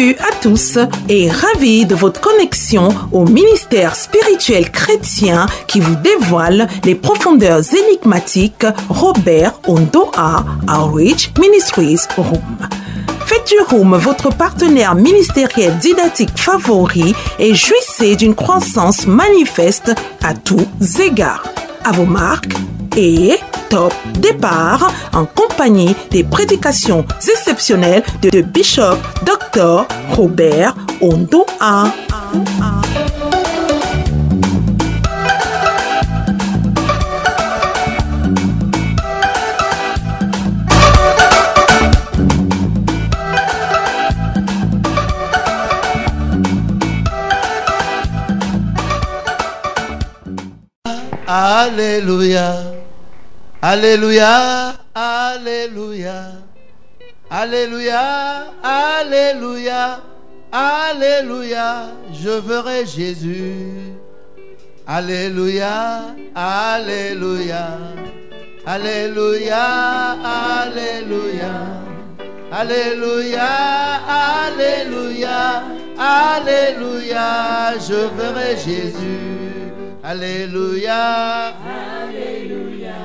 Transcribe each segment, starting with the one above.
Salut à tous et ravi de votre connexion au ministère spirituel chrétien qui vous dévoile les profondeurs énigmatiques Robert Ondoa Outreach Ministries Room. Faites du Room votre partenaire ministériel didactique favori et jouissez d'une croissance manifeste à tous égards. À vos marques et top départ en compagnie des prédications exceptionnelles de Bishop Dr. Robert Ondoa. Alléluia, Alléluia, Alléluia, Alléluia, Alléluia, Alléluia, je verrai Jésus. Alléluia, Alléluia, Alléluia, Alléluia, Alléluia, Alléluia, Alléluia, je verrai Jésus. Alléluia, Alléluia,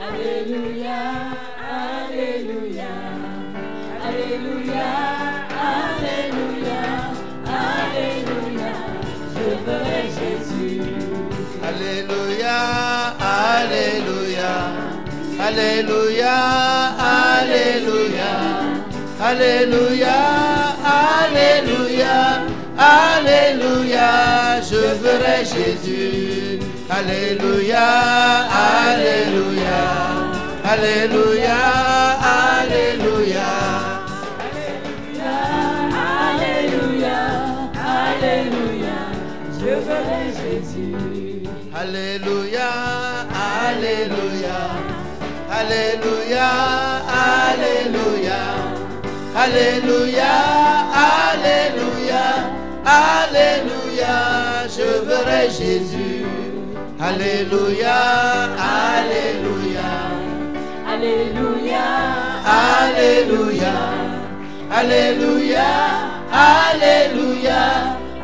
Alléluia, Alléluia, Alléluia, Alléluia, Alléluia, je verrai Jésus. Alléluia, Alléluia, Alléluia, Alléluia, Alléluia, Alléluia, Alléluia, je verrai Jésus. Alléluia, Alléluia, Alléluia, Alléluia, Alléluia, Alléluia, je verrai Jésus. Alléluia, Alléluia, Alléluia, Alléluia, Alléluia, Alléluia, Alléluia, je verrai Jésus. Alléluia, Alléluia, Alléluia, Alléluia, Alléluia, Alléluia,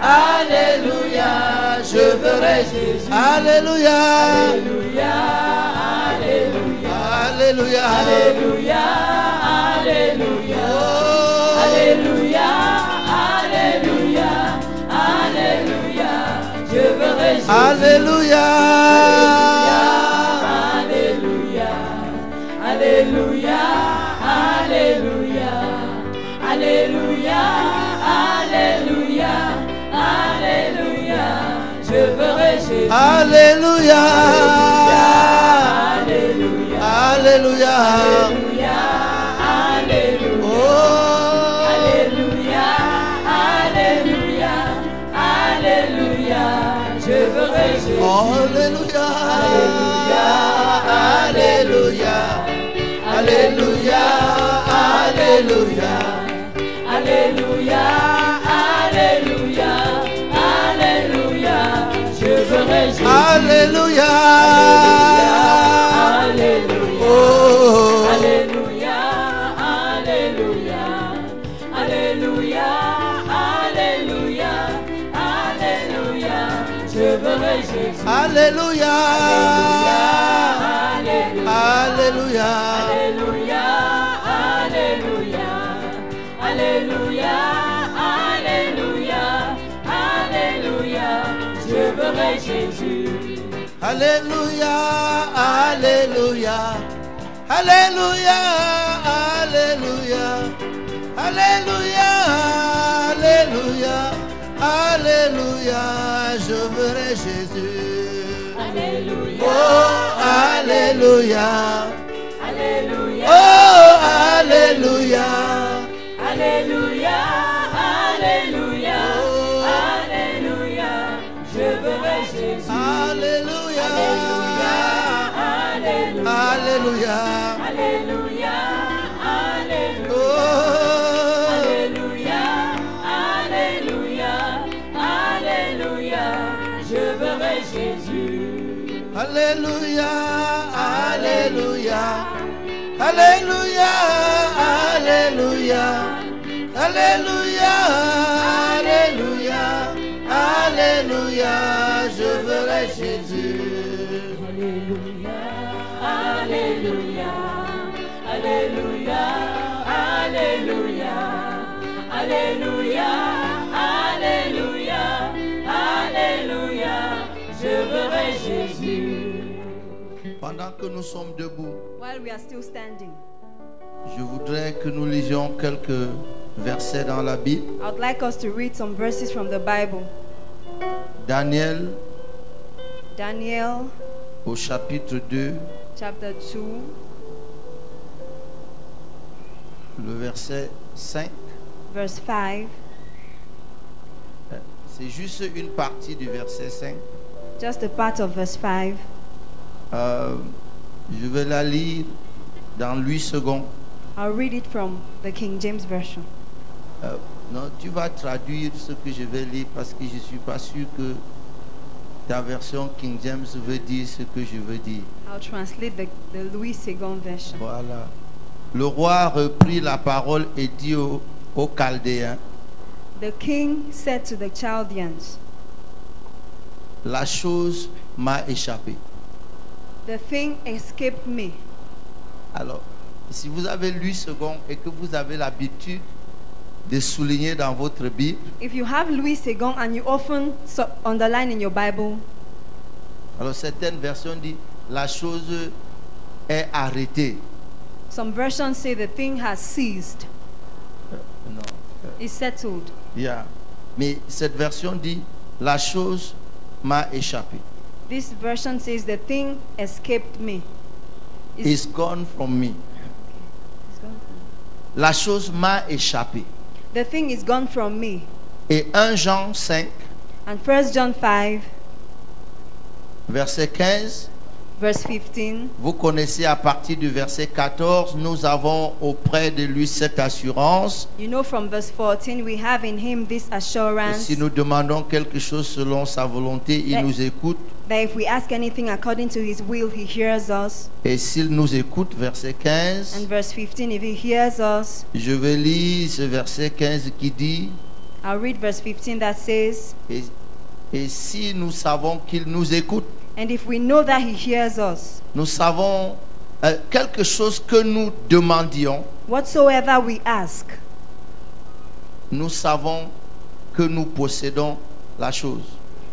Alléluia, je verrai Jésus. Alléluia, Alléluia, Alléluia, Alléluia, Alléluia, Alléluia, oh. Alléluia, Alléluia, Alléluia, je verrai Jésus. Alléluia, Alléluia, Alléluia, Alléluia, Alléluia, Alléluia, Alléluia, je verrai Jésus. Alléluia, Alléluia, Alléluia, Alléluia, oh. Alléluia, Alléluia, Alléluia, je verrai Jésus. Alléluia, Alléluia, Alléluia, Alléluia, Alléluia, Alléluia, Alléluia, je verrai Jésus. Alléluia, Alléluia, oh. Alléluia, Alléluia, Alléluia, Alléluia, Alléluia, je verrai Jésus. Alléluia, Alléluia, Alléluia, Alléluia, Alléluia, Alléluia, Alléluia, Alléluia, je verrai Jésus. Alléluia, Alléluia, Alléluia, Alléluia, Alléluia, Alléluia, Alléluia, je verrai Jésus. Alléluia, Oh, Alléluia, Alléluia, oh, Alléluia, Alléluia, Alléluia, Alléluia, je verrai Jésus. Alléluia, Alléluia, Alléluia, Alléluia, Alléluia, oh. Alléluia, Alléluia, Alléluia, je verrai Jésus. Alléluia, Alléluia, Alléluia, Alléluia, Alléluia, Alléluia, Alléluia, je verrai Jésus. Alléluia, Alléluia, Alléluia, Alléluia, Alléluia, Alléluia, Alléluia, je verrai Jésus. Pendant que nous sommes debout, While we are still standing, je voudrais que nous lisions quelques versets dans la Bible. I would like us to read some verses from the Bible. Daniel Daniel au chapitre 2, chapter 2, le verset 5. verse 5. C'est juste une partie du verset 5. Just a part of verse 5. Je vais la lire dans 8 secondes. I'll read it from the King James Version. Non, tu vas traduire ce que je vais lire parce que je ne suis pas sûr que ta version King James veut dire ce que je veux dire. I'll translate the Louis II version. Voilà. Le roi reprit la parole et dit aux Chaldéens, The king said to the Chaldeans, la chose m'a échappé. The thing escaped me. Alors, si vous avez lu second et que vous avez l'habitude de souligner dans votre Bible, If you have Louis II and you often underline in your Bible, alors certaines versions disent la chose est arrêtée. some versions say the thing has ceased, Non. is settled. Yeah. Mais cette version dit la chose m'a échappé. This version says the thing escaped me. It's gone from me. It's gone from- La chose m'a échappé. The thing is gone from me. Et 1 Jean 5, And 1 John 5, verset 15, verse 15, vous connaissez à partir du verset 14, nous avons auprès de lui cette assurance. you know from verse 14, we have in him this Et assurance si nous demandons quelque chose selon sa volonté, il Ouais. nous écoute. that if we ask anything according to his will, he hears us. Et s'il nous écoute, verset 15, And verse 15, if he hears us, je vais lire ce verset 15 qui dit, I'll read verse 15 that says, et si nous savons qu'il nous écoute, and if we know that he hears us, nous savons quelque chose que nous demandions, whatsoever we ask, nous savons que nous possédons la chose.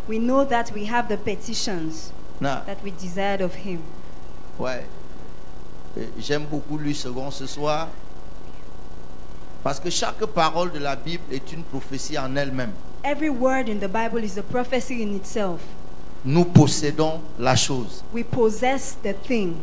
we know that we have the petitions Non, that we desired of him. ouais. J'aime beaucoup lui second ce soir parce que chaque parole de la Bible est une prophétie en elle-même. Every word in the Bible is a prophecy in itself. Nous possédons la chose. We possess the thing.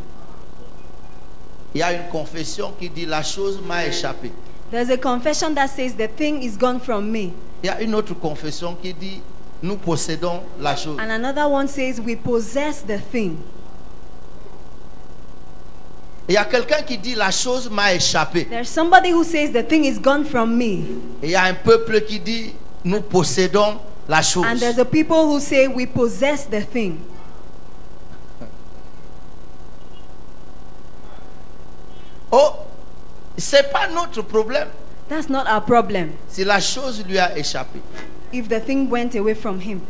Il y a une confession qui dit la chose m'a échappé. There's a confession that says the thing is gone from me. Il y a une autre confession qui dit nous possédons la chose. And another one says we possess the thing. Il y a quelqu'un qui dit la chose m'a échappé. There's somebody who says the thing is gone from me. Et il y a un peuple qui dit nous possédons la chose. And there's a people who say we possess the thing. Oh, c'est pas notre problème That's not our problem si la chose lui a échappé. if the thing went away from him.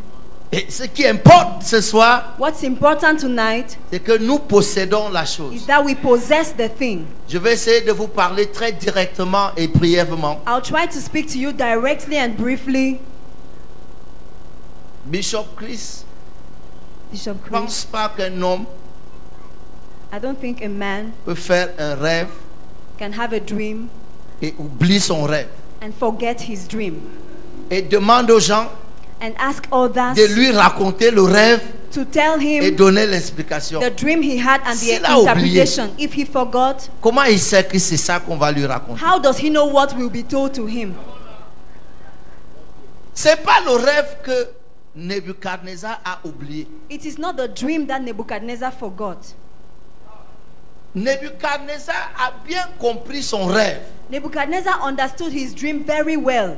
Et ce qui importe ce soir, What's important tonight c'est que nous possédons la chose. is that we possess the thing. Je vais essayer de vous parler très directement et brièvement. I'll try to speak to you directly and briefly. Bishop Chris Bishop ne Chris, pense pas qu'un homme I don't think a man peut faire un rêve can have a dream et oublie son rêve. and forget his dream Et demande aux gens and ask others de lui raconter le rêve to tell et him donner l'explication. the dream he had and the S'il a oublié. interpretation. If he forgot, Comment il sait que c'est ça qu'on va lui raconter? how does he know what will be told to him? C'est pas le rêve que Nebuchadnezzar a oublié. It is not the dream that Nebuchadnezzar forgot. Nebuchadnezzar a bien compris son rêve. Nebuchadnezzar understood his dream very well.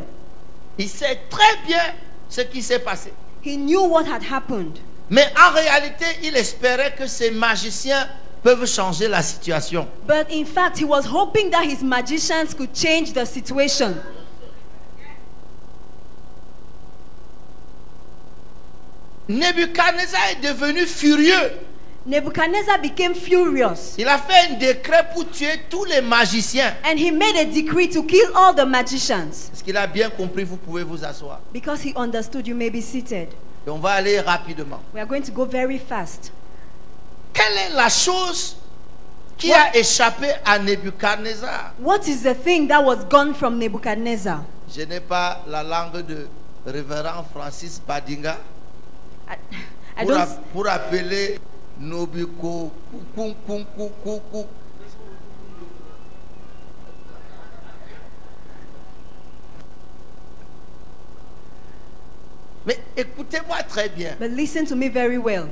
Il sait très bien ce qui s'est passé. He knew what had happened. Mais en réalité, il espérait que ces magiciens peuvent changer la situation. But in fact, he was hoping that his magicians could change the situation. Nebuchadnezzar est devenu furieux. Nebuchadnezzar became furious. Il a fait un décret pour tuer tous les magiciens. And he made a decree to kill all the magicians. Parce qu'il a bien compris, vous pouvez vous asseoir. Because he understood, you may be seated. Et on va aller rapidement. We are going to go very fast. Quelle est la chose qui a échappé à Nebuchadnezzar? What is the thing that was gone from Nebuchadnezzar? Je n'ai pas la langue de révérend Francis Badinga I don't. pour appeler Nobiko. Mais écoutez-moi très bien. But listen to me very well.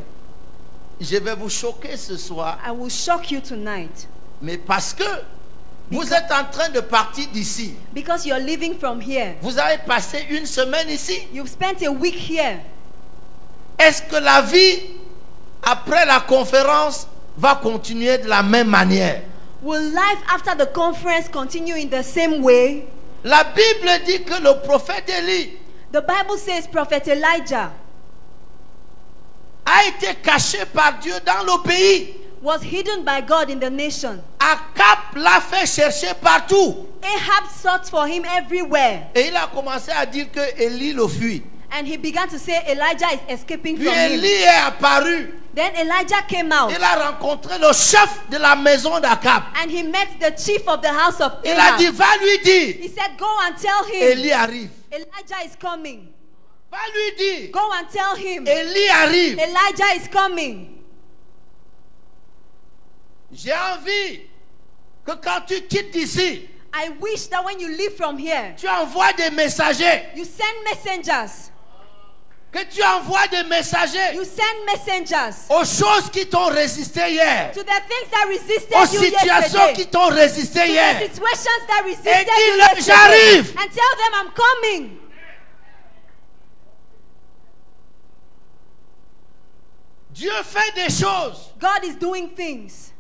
Je vais vous choquer ce soir. I will shock you tonight. Mais parce que vous êtes en train de partir d'ici. Because you're leaving from here. Vous avez passé une semaine ici. You've spent a week here. Est-ce que la vie après la conférence va continuer de la même manière? Will life after the conference continue in the same way? La Bible dit que le prophète Élie The Bible says Prophet Elijah a été caché par Dieu dans le pays. was hidden by God in the nation. Akab l'a fait chercher partout. Ahab sought for him everywhere. Et il a commencé à dire que Élie le fuit. And he began to say Elijah is escaping Puis from him. Élie est apparu. Then Elijah came out. Il a rencontré le chef de la maison d'Akab. And he met the chief of the house of Il a dit, Ahab. va lui dire, He said, go and tell him Élie arrive. Elijah is coming. Va lui dire, Go and tell him Élie arrive. Elijah is coming. J'ai envie que quand tu quittes ici, I wish that when you leave from here, tu envoies des messagers. you send messengers. Que tu envoies des messagers You send messengers aux choses qui t'ont résisté hier. to the things that resisted Aux you situations yesterday. qui t'ont résisté To hier. the situations that Et resisted you dis-le, yesterday. j'arrive. And tell them I'm coming. Dieu fait des choses. God is doing things.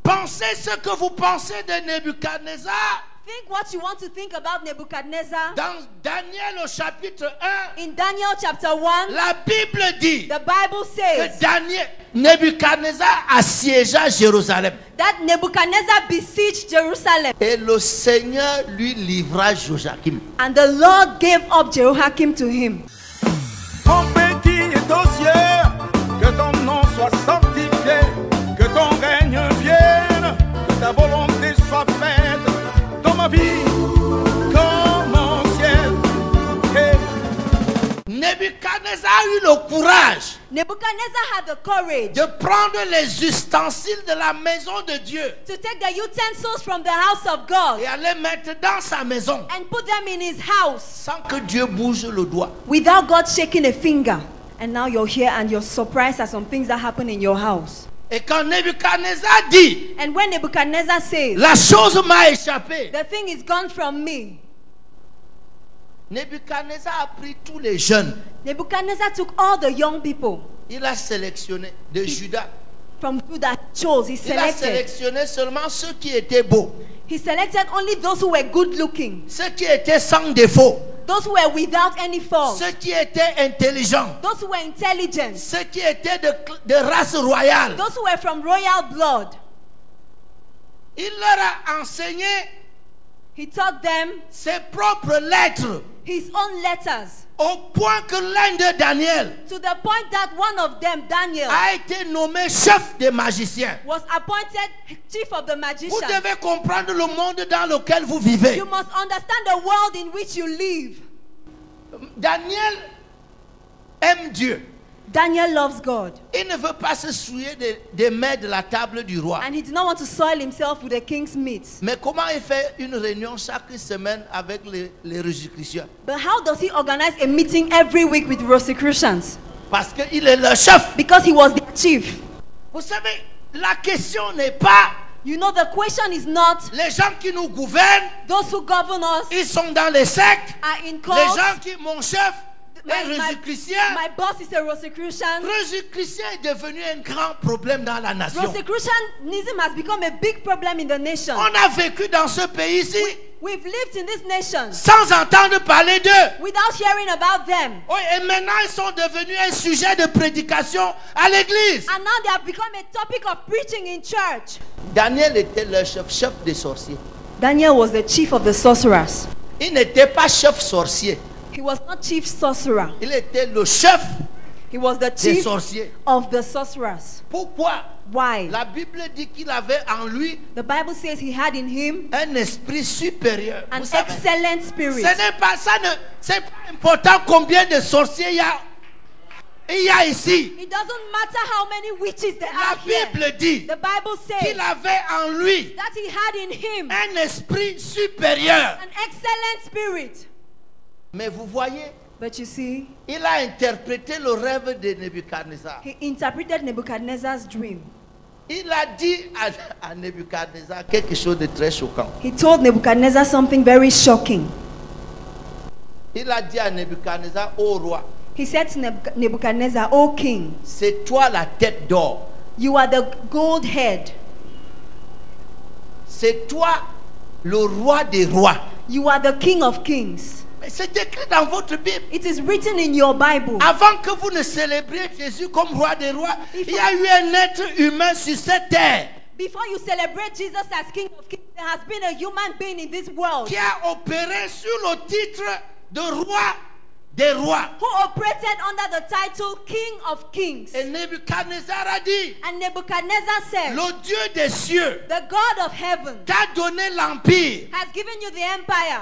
Pensez ce que vous pensez de Nebuchadnezzar. Think what you want to think about Nebuchadnezzar. Dans Daniel au chapitre 1, In Daniel chapter 1, la Bible dit the Bible que says Nebuchadnezzar assiégea Jérusalem. that Nebuchadnezzar besieged Jerusalem. Et le Seigneur lui livra Joachim. And the Lord gave up Jehoiakim to him. Ton petit est aux cieux, que ton nom soit sanctifié, que ton règne vienne, que ta volonté soit faite dans ma vie comme au ciel. Hey. Nebuchadnezzar a eu le courage Nebuchadnezzar had the courage de prendre les ustensiles de la maison de Dieu to take the utensils from the house of God et aller mettre dans sa maison and put them in his house sans que Dieu bouge le doigt. without God shaking a finger. And now you're here and you're surprised at some things that happen in your house. Et quand Nebuchadnezzar dit, And when Nebuchadnezzar says, la chose m'a échappé, the thing is gone from me, Nebuchadnezzar a pris tous les jeunes. Nebuchadnezzar took all the young people Il a sélectionné de Judas. from Judah, chose. He Il a selected. sélectionné seulement ceux qui étaient beaux, He selected only those who were good looking, ceux qui étaient sans défaut, those who were without any fault, ceux qui étaient intelligents, those who were intelligent, ceux qui étaient de race royale. those who were from royal blood. Il leur a enseigné He taught them ses propres lettres, his own letters, au point que l'un de Daniel to the point that one of them, Daniel, a été nommé chef des magiciens. was appointed chief of the Vous magicians. devez comprendre le monde dans lequel vous vivez. You must understand the world in which you live. Daniel aime Dieu. Daniel loves God, Il ne veut pas se souiller des mets de la table du roi. and he did not want to soil himself with the king's meat. Mais comment il fait une réunion chaque semaine avec les Rosicruciens? But how does he organize a meeting every week with Rosicrucians? Parce qu'il est le chef. Because he was their chief. Vous savez, la question n'est pas You know, the question is not les gens qui nous gouvernent, those who govern us ils sont dans les sectes. are in Les cults. gens qui, mon chef est Rosicrucien. my boss is a Rosicrucian. Rosicrucien est devenu un grand problème dans la nation. Rosicrucianism has become a big problem in the nation. On a vécu dans ce pays-ci we've lived in this nation sans entendre parler d'eux. without hearing about them. Oui, et maintenant, ils sont devenus un sujet de prédication à l'église. And now they have become a topic of preaching in church. Daniel était le chef des sorciers. Daniel was the chief of the sorcerers. Il n'était pas chef sorcier. He was not chief sorcerer. Il était le chef He was the des chief sorciers. of the sorcerers. Pourquoi? Why? La Bible dit qu'il avait en lui The Bible says he had in him un esprit supérieur. an Vous savez, excellent ce spirit. n'est pas ça, c'est pas important combien de sorciers il y a ici. It doesn't matter how many witches there La are here. Bible dit The Bible says qu'il avait en lui that he had in him un esprit supérieur. an excellent spirit. Mais vous voyez, But you see, il a interprété le rêve de Nebuchadnezzar. he interpreted Nebuchadnezzar's dream. Il a dit à Nebuchadnezzar quelque chose de très choquant. He told Nebuchadnezzar something very shocking. Il a dit à Nebuchadnezzar, ô roi, He said to Nebuchadnezzar, O king, c'est toi la tête d'or. you are the gold head. C'est toi le roi des rois. You are the king of kings. Mais c'est écrit dans votre Bible. It is written in your Bible. Avant que vous ne célébriez Jésus comme roi des rois, il y a eu un être humain sur cette terre Before you celebrate Jesus as king of kings, there has been a human being in this world qui a opéré sur le titre de roi des rois. who operated under the title King of Kings. Et Nebuchadnezzar a dit, And Nebuchadnezzar said, le Dieu des cieux the God of heaven t'a donné l'empire, has given you the empire,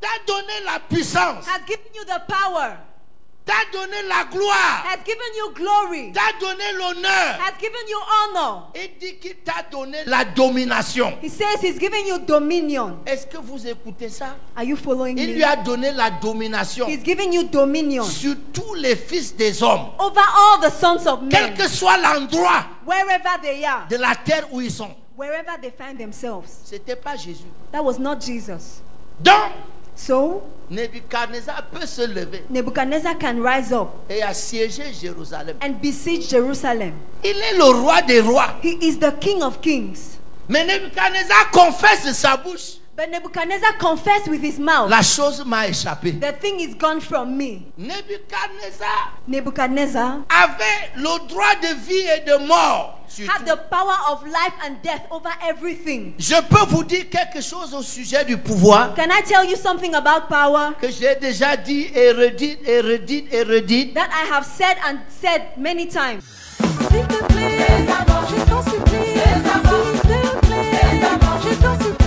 t'a donné la puissance, has given you the power, t'a donné la gloire, has given you glory, t'a donné l'honneur. has given you honor. Il dit qu'il t'a donné la domination. He says he's giving you dominion. Est-ce que vous écoutez ça? Are you following Il lui me? a donné la domination He's giving you dominion sur tous les fils des hommes, over all the sons of quel men, que soit l'endroit wherever they are, de la terre où ils sont. wherever they find themselves. C'était pas Jésus. That was not Jesus. Donc, So Nebuchadnezzar peut se lever Nebuchadnezzar can rise up et assiéger Jérusalem. and besiege Jerusalem. Il est le roi des rois. He is the King of Kings. Mais Nebuchadnezzar confesse de sa bouche, But Nebuchadnezzar confessed with his mouth, la chose m'a échappé. the thing is gone from me. Nebuchadnezzar Nebuchadnezzar avait le droit de vie et de mort sur had tout. the power of life and death over everything. Je peux vous dire quelque chose au sujet du pouvoir Can I tell you something about power que j'ai déjà dit et redit et redit et redit. that I have said and said many times? S'il te plaît, je t'en supplie. S'il te plaît, je t'en supplie.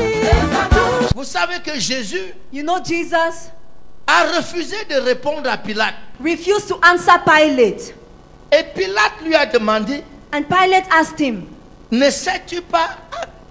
Vous savez que Jésus You know, Jesus a refusé de répondre à Pilate. refused to answer Pilate. Et Pilate lui a demandé, And Pilate asked him, ne sais-tu pas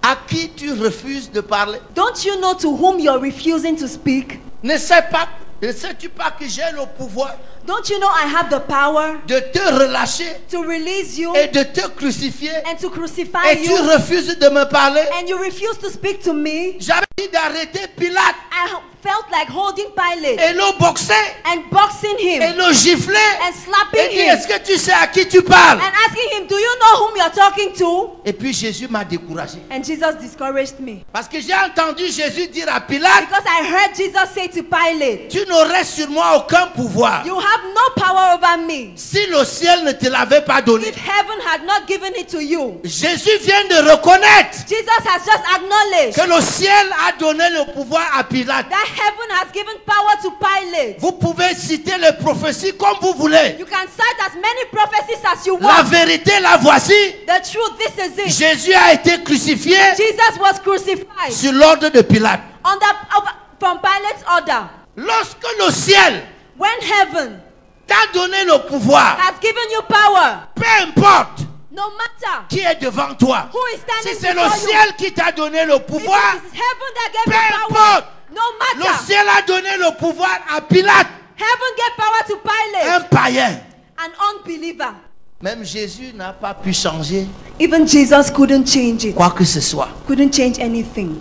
à qui tu refuses de parler? don't you know to whom you're refusing to speak? Ne sais-tu pas que j'ai le pouvoir Don't you know I have the power de te relâcher to release you et de te crucifier and to crucify et tu you? refuses de me parler? And you refuse to speak to me? J'avais dit d'arrêter Pilate I felt like holding Pilate et le boxer and boxing et him le gifler and et slapping dire, him est-ce que tu sais à qui tu parles? and asking him, do you know whom you're talking to? Et puis Jésus m'a découragé. And Jesus discouraged me Parce que j'ai entendu Jésus dire à Pilate, because I heard Jesus say to Pilate, tu n'aurais sur moi aucun pouvoir you have no power over me si le ciel ne te l'avait pas donné. if heaven had not given it to you. Jésus vient de reconnaître Jesus has just acknowledged que le ciel a donné le pouvoir à Pilate. that heaven has given power to Pilate. Vous pouvez citer les prophéties comme vous voulez. You can cite as many prophecies as you La want. vérité, la voici. The truth, this is it. Jésus a été crucifié Jesus was crucified sur l'ordre de Pilate. from Pilate's order. Lorsque le ciel When heaven t'a donné le pouvoir, has given you power, peu importe no matter qui est devant toi, who is standing si c'est le before you, ciel qui t'a donné le if pouvoir, it is heaven that gave peu you power, importe, no le matter, ciel a donné le pouvoir à Pilate, heaven gave power to un Pilate, païen. an unbeliever. Même Jésus n'a pas pu changer Even Jesus couldn't change it, quoi que ce soit. couldn't change anything.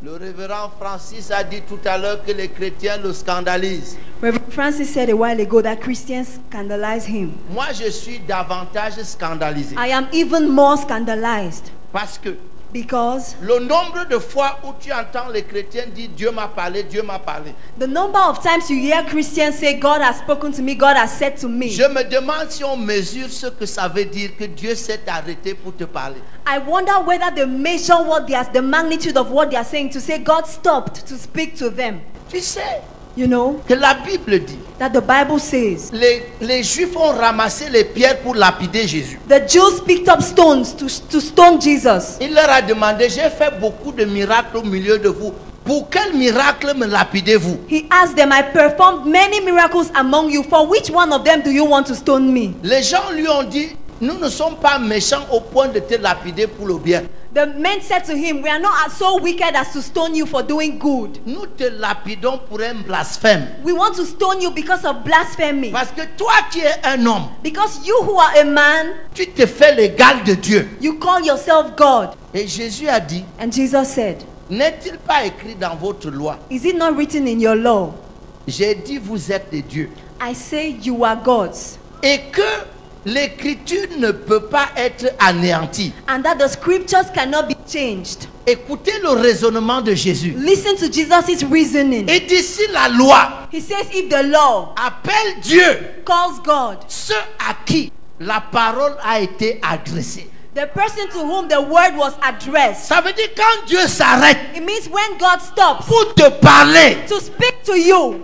Le révérend Francis a dit tout à l'heure que les chrétiens le scandalisent. Reverend Francis said a while ago that Christians scandalize him. Moi, je suis davantage scandalisé. I am even more scandalized. Parce que Because Le nombre de fois où tu entends les chrétiens dire Dieu m'a parlé, Dieu m'a parlé. the number of times you hear Christians say, God has spoken to me, God has said to me. Je me demande si on mesure ce que ça veut dire que Dieu s'est arrêté pour te parler. I wonder whether they measure what they are, the magnitude of what they are saying to say God stopped to speak to them. Tu sais You know, que la Bible dit, that the Bible says les Juifs ont ramassé les pierres pour lapider Jésus. the Jews picked up stones to stone Jesus. Il leur a demandé, j'ai fait beaucoup de miracles au milieu de vous. Pour quel miracle me lapidez-vous? He asked them, I performed many miracles among you. For which one of them do you want to stone me? Les gens lui ont dit, nous ne sommes pas méchants au point de te lapider pour le bien. The men said to him, we are not so wicked as to stone you for doing good. Nous te lapidons pour un blasphème. We want to stone you because of blasphemy. Parce que toi qui es un homme, Because you who are a man, tu te fais l'égal de Dieu. you call yourself God. Et Jésus a dit, And Jesus said, n'est-il pas écrit dans votre loi? is it not written in your law? J'ai dit, vous êtes des dieux. I say you are gods. Et que l'écriture ne peut pas être anéantie. And that the scriptures cannot be changed. Écoutez le raisonnement de Jésus. Listen to Jesus' reasoning. Et d'ici la loi He says if the law appelle Dieu calls God, ceux à qui la parole a été adressée. the person to whom the word was addressed, Ça veut dire quand Dieu s'arrête it means when God stops pour te parler, to speak to you,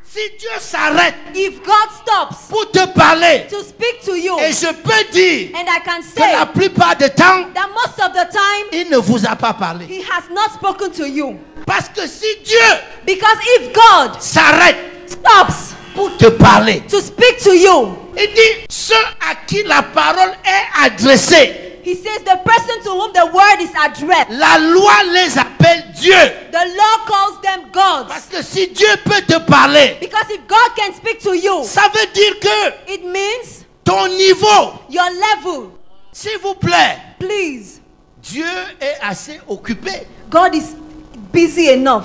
si Dieu s'arrête if God stops pour te parler, to speak to you, et je peux dire and I can que la say plupart du temps, that most of the time il ne vous a pas parlé. he has not spoken to you. Parce que si Dieu Because if God s'arrête stops pour te parler, to speak to you, il dit ceux à qui la parole est adressée, he says the person to whom the word is addressed, la loi les appelle Dieu. the law calls them gods. Parce que si Dieu peut te parler, Because if God can speak to you, ça veut dire que it means ton niveau, your level. s'il vous plaît, Please, Dieu est assez occupé. God is busy enough.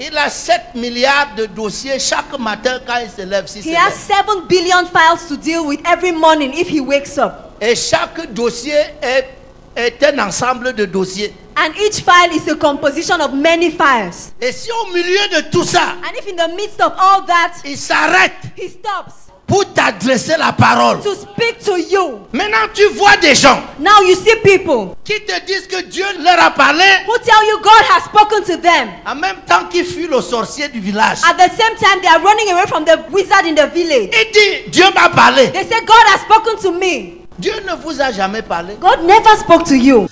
Il a 7 milliards de dossiers chaque matin quand il se lève. Si He has 7 billion files to deal with every morning if he wakes up. Et chaque dossier est un ensemble de dossiers. And each file is a composition of many files. Et si au milieu de tout ça, And if in the midst of all that, il s'arrête he stops pour t'adresser la parole. to speak to you. Maintenant, tu vois des gens Now you see people qui te disent que Dieu leur a parlé who tell you God has spoken to them. en même temps qu'ils fuient le sorcier du village. At the same time, they are running away from the wizard in the village. Il dit, Dieu m'a parlé. They say, God has spoken to me. Dieu ne vous a jamais parlé. God never spoke to you.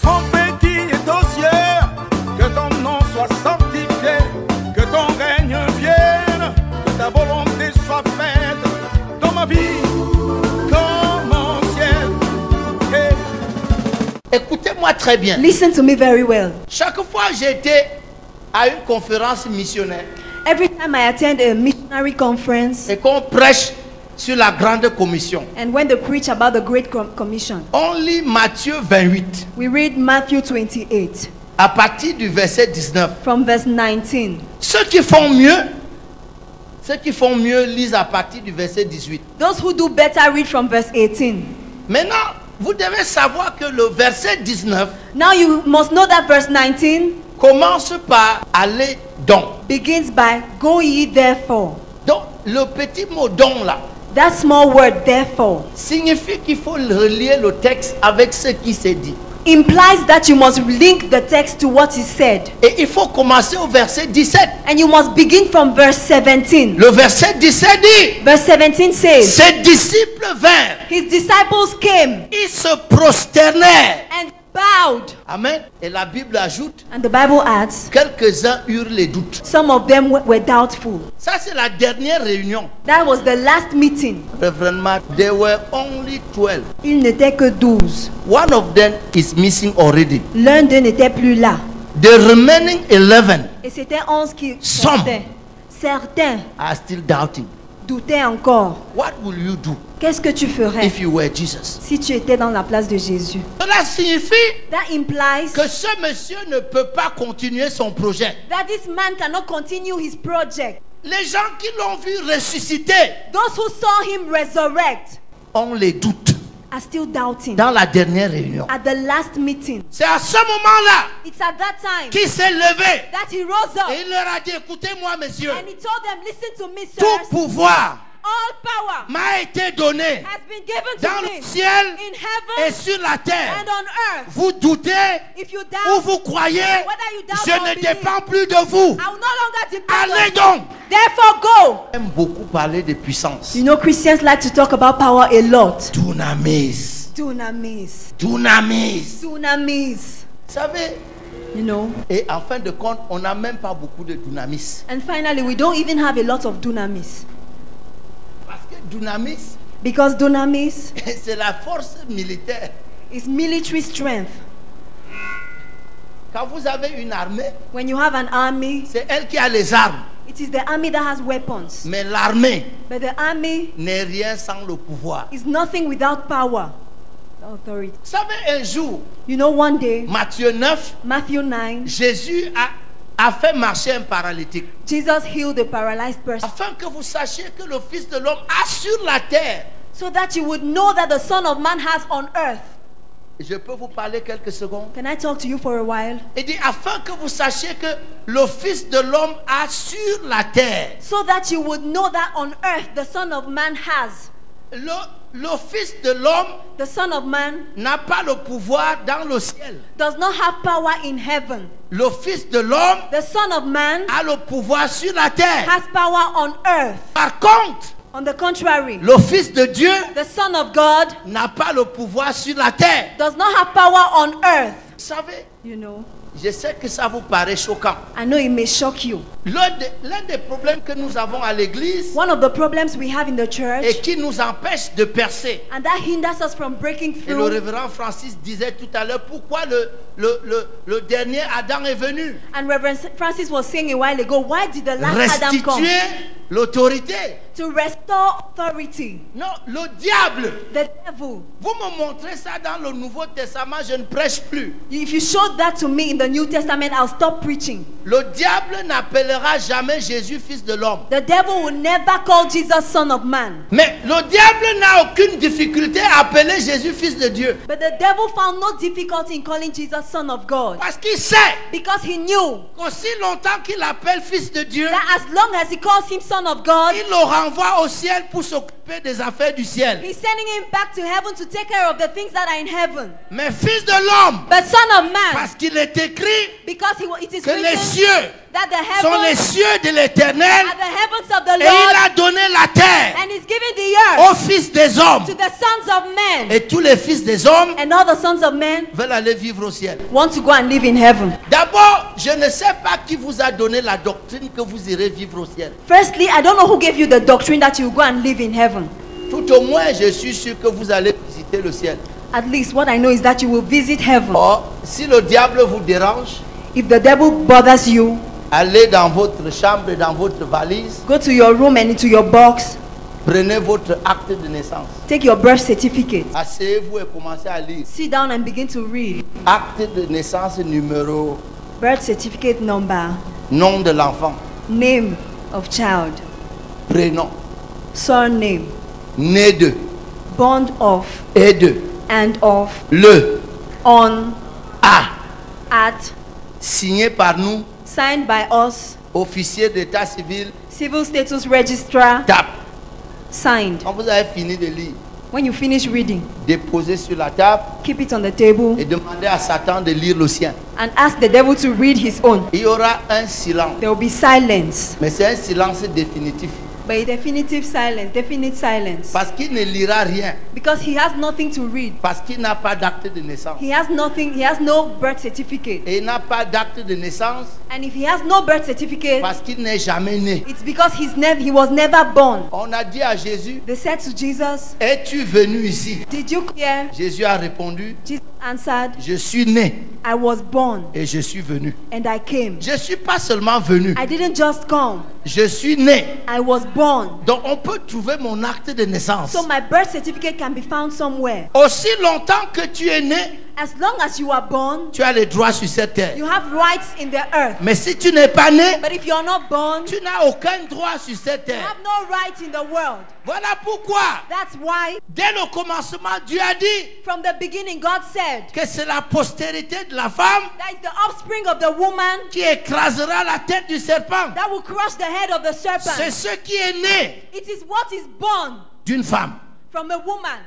Ton Père qui est aux cieux, que ton nom soit sanctifié, que ton règne vienne, que ta volonté soit faite dans ma vie comme au ciel. Écoutez-moi très bien. Listen to me very well. Chaque fois que j'étais à une conférence missionnaire Every time I attend a missionary conference et qu'on prêche sur la grande commission, and when they preach about the Great Commission, on lit Matthieu 28 we read Matthew 28 à partir du verset 19. from verse 19. Ceux qui font mieux lisent à partir du verset 18. Those who do better read from verse 18. Maintenant, vous devez savoir que le verset 19 Now you must know that verse 19 commence par aller donc. begins by go ye therefore. Donc, le petit mot donc là That small word therefore signifie qu'il faut relier le texte avec ce qui s'est dit. implies that you must link the text to what is said. Et il faut commencer au verset 17. And you must begin from verse 17. Le verset 17 dit, Verse 17 says, ses disciples vinrent, his disciples came ils se prosternèrent. and bowed. Amen. Et la Bible ajoute, And the Bible adds, quelques-uns eurent les doutes. some of them were doubtful. Ça, c'est la dernière réunion. That was the last meeting. Reverend, there were only 12. Il n'était que 12. One of them is missing already. L'un d'eux n'était plus là. The remaining 11 Et c'était 11 qui Some. restaient. Certains are still doubting. doutaient encore. What will you do Qu'est-ce que tu ferais if you were Jesus? si tu étais dans la place de Jésus? Cela signifie That implies que ce monsieur ne peut pas continuer son projet. that this man cannot continue his project. Les gens qui l'ont vu ressusciter Those who saw him resurrect ont les doutes. are still doubting. dans la dernière réunion. At the last meeting, C'est à ce moment-là it's at that time qu'il s'est levé that he rose up et il leur a dit, écoutez-moi messieurs, and he told them, listen to me, tout sirs. pouvoir All power m'a été donné has been given dans to le me ciel in et heaven sur la terre. and on earth. Vous doutez If you ou doubt, vous croyez, whether you doubt je or ne believe, dépends plus de vous. I will no longer depend Allez on you. donc. Therefore go. J'aime beaucoup parler de puissance. You know, Christians like to talk about power a lot. Dunamis. Dunamis. Dunamis. Dunamis. Vous savez, You know. et en fin de compte, on n'a même pas beaucoup de dunamis. And finally, we don't even have a lot of dunamis. Parce que dunamis, Because dunamis c'est la force militaire. is military strength. Quand vous avez une armée, When you have an army, c'est elle qui a les armes. it is the army that has weapons. Mais l'armée But the army n'est rien sans le pouvoir. is nothing without power. Authority. Vous savez, un jour, You know, one day, Matthieu 9, Matthew 9, Jésus a fait marcher un paralytique. Jesus healed a paralyzed person Afin que vous sachiez que le Fils de l'homme a sur la terre. so that you would know that the Son of Man has on earth. Je peux vous parler quelques secondes. Can I talk to you for a while? Il dit, afin que vous sachiez que le Fils de l'homme a sur la terre. So that you would know that on earth the Son of Man has. Le Fils de l'homme The Son of Man n'a pas le pouvoir dans le ciel. does not have power in heaven. Le Fils de l'homme The Son of Man a le pouvoir sur la terre. has power on earth. Par contre, On the contrary, le Fils de Dieu the Son of God n'a pas le pouvoir sur la terre. does not have power on earth. Vous savez, You know, je sais que ça vous paraît choquant. I know it may shock you. L'un des problèmes que nous avons à l'église One of the problems we have in the et church, qui nous empêche de percer. and that hinders us from breaking Et le through. révérend Francis disait tout à l'heure pourquoi le dernier Adam est venu. And Reverend Francis was saying a while ago, why did the last Adam come? Restituer l'autorité. To restore authority. Non, le diable. The devil. Vous me montrez ça dans le Nouveau Testament, je ne prêche plus. If you showed that to me in the New Testament, I'll stop preaching. Le diable n'appellera jamais Jésus fils de l'homme. The devil will never call Jesus Son of Man. Mais le diable n'a aucune difficulté à appeler Jésus fils de Dieu. But the devil found no difficulty in calling Jesus Son of God. Parce qu'il sait Because he knew qu'aussi longtemps qu'il appelle fils de Dieu, that as long as he calls him Son of God, il le renvoie au ciel pour s'occuper des affaires du ciel. he's sending him back to heaven to take care of the things that are in heaven. Mais fils de l'homme, But Son of Man, parce qu'il est écrit because it is que les written cieux that the sont les heavens cieux de l'Éternel are the heavens of the et il Lord, a donné la terre and he's given the earth aux fils des hommes. to the sons of men. Et tous les fils des hommes And all the sons of men veulent aller vivre au ciel. want to go and live in heaven. D'abord, je ne sais pas qui vous a donné la doctrine que vous irez vivre au ciel. Firstly, I don't know who gave you the doctrine that you go and live in heaven. Tout au moins, je suis sûr que vous allez visiter le ciel. At least what I know is that you will visit heaven. Or, si le diable vous dérange, If the devil bothers you, allez dans votre chambre, dans votre valise, go to your room and into your box, prenez votre acte de naissance. take your birth certificate, Asseyez-vous et commencez à lire. sit down and begin to read. Acte de naissance numéro, Birth certificate number, nom de l'enfant, name of child, prénom, surname, né de, bond of, et de, and of, le, on, a, at, signé par nous, signed by us, officier d'état civil, civil status registrar, TAP. signed. Quand vous avez fini de lire, When you finish reading, déposez sur la table keep it on the table et demandez à Satan de lire le sien. and ask the devil to read his own. Il y aura un silence, There will be silence, mais c'est un silence définitif. but a definitive silence, definite silence, Parce qu'il ne lira rien, because he has nothing to read. parce qu'il n'a pas d'acte de naissance. He has nothing, he has no birth certificate. Et il n'a pas d'acte de naissance And if he has no birth certificate, parce qu'il n'est jamais né. it's because he was never born. On a dit à Jésus, They said to Jesus, es-tu venu ici? did you hear? Jésus a répondu, Jesus answered, je suis né I was born et je suis venu. and I came. Je ne suis pas seulement venu, I didn't just come, je suis né. I was born. Donc on peut trouver mon acte de naissance. So my birth certificate can be found somewhere. Aussi longtemps que tu es né, As long as you are born, tu as les droits sur cette terre. you have rights in the earth. Mais si tu n'es pas né, But if you're not born, tu n'as aucun droit sur cette you terre. have no rights in the world. Voilà pourquoi, That's why, dès le commencement, Dieu a dit from the beginning, God said que c'est la postérité de la femme that is the offspring of the woman qui écrasera la tête du serpent. that will crush the head of the C'est serpent. ce qui est né It is what is born d'une femme. from a woman.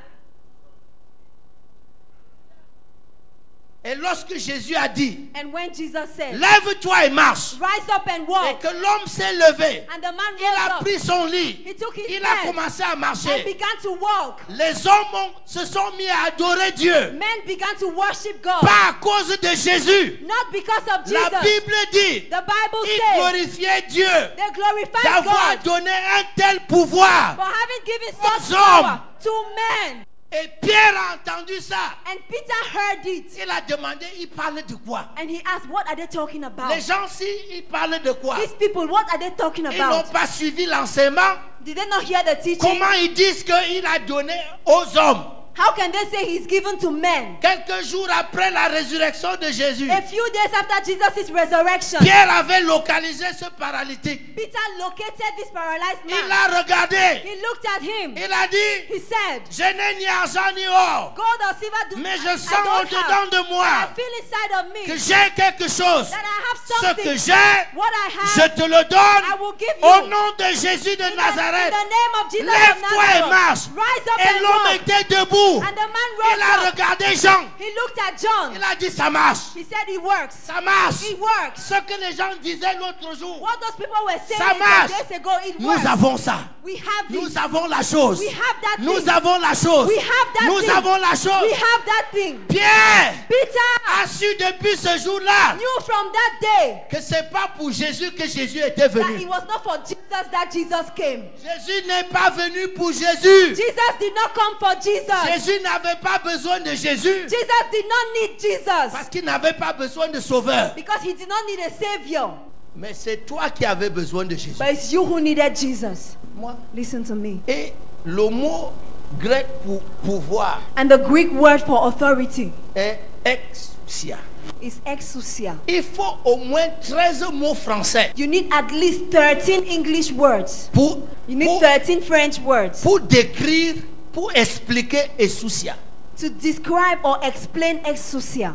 Et lorsque Jésus a dit, And when Jesus said, lève-toi et marche, rise up and et walk, que l'homme s'est levé, and the man il a rose up pris son lit, He took his il a bed commencé à and marcher. began to walk. Les hommes se sont mis à adorer Dieu, Men began to worship God, pas à cause de Jésus. not because of La Jesus. Bible dit, The Bible il says glorifiait Dieu they glorified d'avoir God donné un tel pouvoir. for having given Aux such hommes. power to men. Et Pierre a entendu ça. And Peter heard it. Il a demandé, il parle de quoi? And he asked, what are they talking about? Les gens-ci, ils parlent de quoi? These people, what are they talking Ils n'ont about? pas suivi l'enseignement. Did they not hear the teaching? Comment ils disent qu'il a donné aux hommes? How can they say he's given to men? Quelques jours après la résurrection de Jésus, A few days after Jesus' resurrection, Pierre avait localisé ce paralytique. Peter located this paralyzed Il man. l'a regardé. He looked at him. Il a dit, He said, je n'ai ni argent ni or, gold or silver do mais I je sens don't au-dedans have. de But moi I feel inside of me que j'ai quelque chose. that I have Ce something. que j'ai, What I je have, te le donne I will give you. au nom de Jésus de in Nazareth. the name of Jesus of Lève-toi et Nazareth. marche. Rise up Et and l'homme walk. était debout. And the man Il a rose up. regardé Jean. He looked at John. Il a dit, ça marche. He said, it works. Ça marche. It works. Ce que les gens disaient l'autre jour. What those people were saying Ça marche. days ago, it Nous works. avons ça. We have Nous this. avons la chose. We have that Nous thing. avons la chose. We have that Nous thing. avons la chose. We have that thing. Pierre Peter a su depuis ce jour-là knew from that day que c'est pas pour Jésus que Jésus était that venu. it was not for Jesus that Jesus came. Jésus n'est pas venu pour Jésus. Jesus did not come for Jesus. Jésus n'avait pas besoin de Jésus Jesus did not need Jesus parce qu'il n'avait pas besoin de sauveur. because he did not need a savior. Mais c'est toi qui avais besoin de Jésus. But it's you who needed Jesus. Moi. Listen to me. Et le mot grec pour pouvoir And the Greek word for authority est exousia. is exousia. Il faut au moins 13 mots français You need at least 13 English words. pour, You need pour, 13 French words pour décrire, pour expliquer exousia. to describe or explain exousia.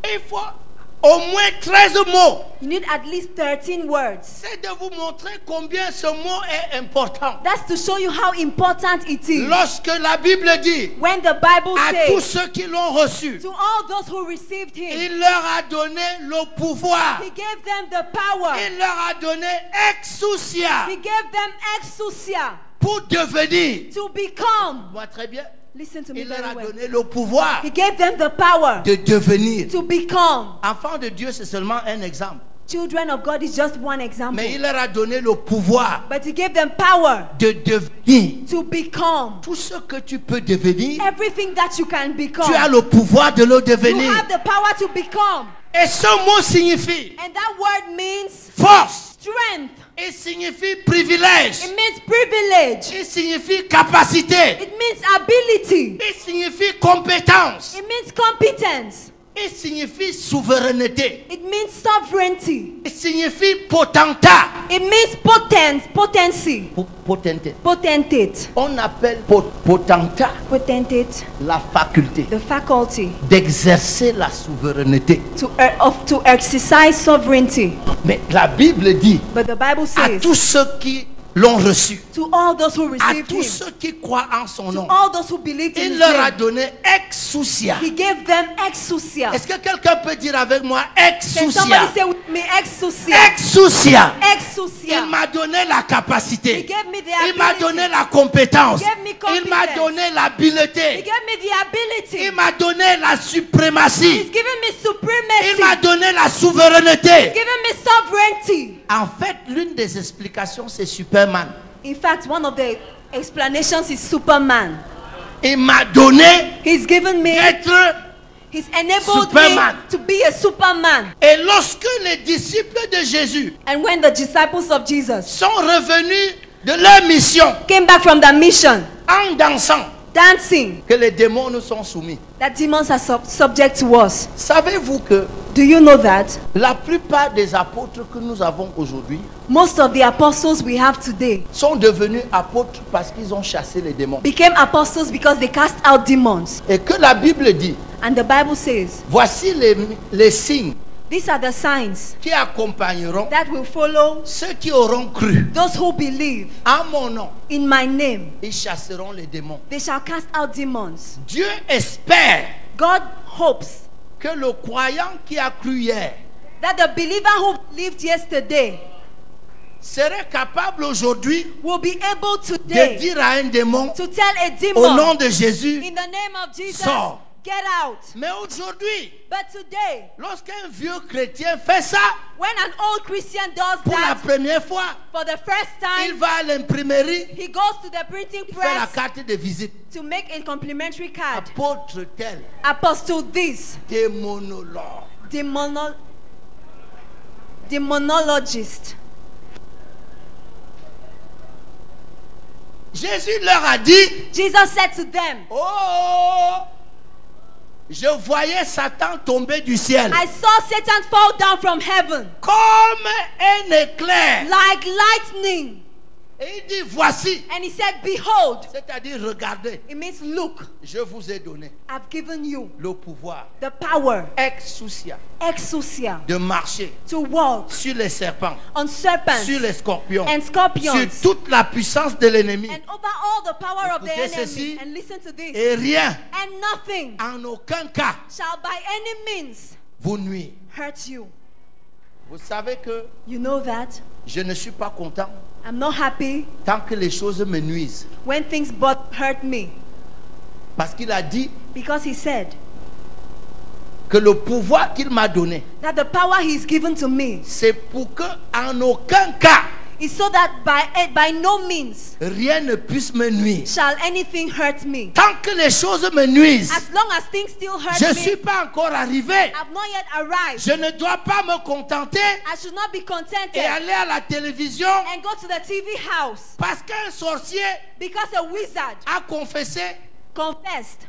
Il faut au moins 13 mots. You need at least 13 words. C'est de vous montrer combien ce mot est important. That's to show you how important it is. Lorsque la Bible dit When the Bible à tous says, ceux qui l'ont reçu, to all those who received him, il leur a donné le pouvoir. he gave them the power. Il leur a donné exousia He gave them exousia pour devenir. to become. Moi très bien. Listen to me Il leur very a well. donné le pouvoir He gave them the power de devenir. to become. Enfant de Dieu, c'est seulement un exemple. Children of God is just one example. Mais il leur a donné le pouvoir But he gave them power de devenir. to become. Tout ce que tu peux devenir, Everything that you can become. tu as le pouvoir de le You devenir. have the power to become. Et ce mot signifie And that word means force. strength. Il signifie privilège. It means privilege. Il signifie capacité. It means ability. Il signifie compétence. It means competence. Il signifie souveraineté. It means sovereignty. Il signifie potentat. It means potency. Potenté. Potentate. On appelle potentat Potentate. la faculté The faculty d'exercer la souveraineté. to exercise sovereignty. Mais la Bible dit But the Bible à says, tous ceux qui l'ont reçu, to all those who à received tous him, ceux qui croient en son to nom, all those who believed in il his leur a name, donné exousia. he gave them exousia. Est-ce que quelqu'un peut dire avec moi Can exousia? somebody say with me exousia? Exousia. Exousia. Il m'a donné la He capacité. gave me the Il m'a ability. donné la compétence. He gave me Il m'a competence. donné He l'habileté. gave me the ability. Il m'a donné la suprématie. He's given me Il supremacy. m'a donné la He's souveraineté. given me sovereignty. En fait, l'une des explications, c'est Superman. In fact, one of the explanations is Superman. Il m'a donné He's given me, d'être. he's enabled Superman. me to be a Superman. Et lorsque les disciples de Jésus And when the disciples of Jesus sont revenus de leur mission came back from their mission, en dansant, dancing, que les démons nous sont soumis. that demons are subject to us. Savez-vous que Do you know that? la plupart des apôtres que nous avons aujourd'hui Most of the apostles we have today sont devenus apôtres parce qu'ils ont chassé les démons. became apostles because they cast out demons. Et que la Bible dit, And the Bible says, voici les signes these are the signs qui accompagneront that will follow ceux qui auront cru those who believe en mon nom. in my name. Ils chasseront les démons. They shall cast out demons. Dieu espère God hopes que le croyant qui a cru hier that the believer who believed yesterday serait capable aujourd'hui will be able de today dire à un démon, to tell a au nom demon, de Jésus, in the name of Jesus, sors. get out. Mais aujourd'hui, But today, lorsqu'un vieux chrétien fait ça, when an old Christian does pour la that première fois, for the first il time, va à l'imprimerie, he goes to the printing il fait la press carte de visite. to make a complimentary card. Apôtre tel, Apostle this, démonologue. demonologist. Jésus leur a dit, Jesus said to them, oh, je voyais Satan tomber du ciel I saw Satan fall down from heaven comme un éclair. like lightning. Et il dit, voici, And he said, behold, c'est-à-dire regardez, it means look, je vous ai donné I've given you le pouvoir the power, exousia exousia, de marcher to walk sur les serpents, on serpents sur les scorpions, and sur scorpions, toute la puissance de l'ennemi. and over all the power of the Écoutez enemy. ceci. And listen to this. Et rien, And nothing en aucun cas, shall by any means vous nuire. hurt you. Vous savez que You know that? je ne suis pas content I'm not happy tant que les choses me nuisent. when things hurt me. Parce qu'il a dit Because he said que le pouvoir qu'il m'a donné, that the power he's given to me c'est pour que en aucun cas, is so that by no means rien ne puisse me nuire. shall anything hurt me. Tant que les choses me nuisent, As long as things still hurt je ne me, suis pas encore arrivé. I've not yet arrived. Je ne dois pas me contenter I should not be contented et aller à la télévision and go to the TV house parce qu'un sorcier because a wizard a confessé confessed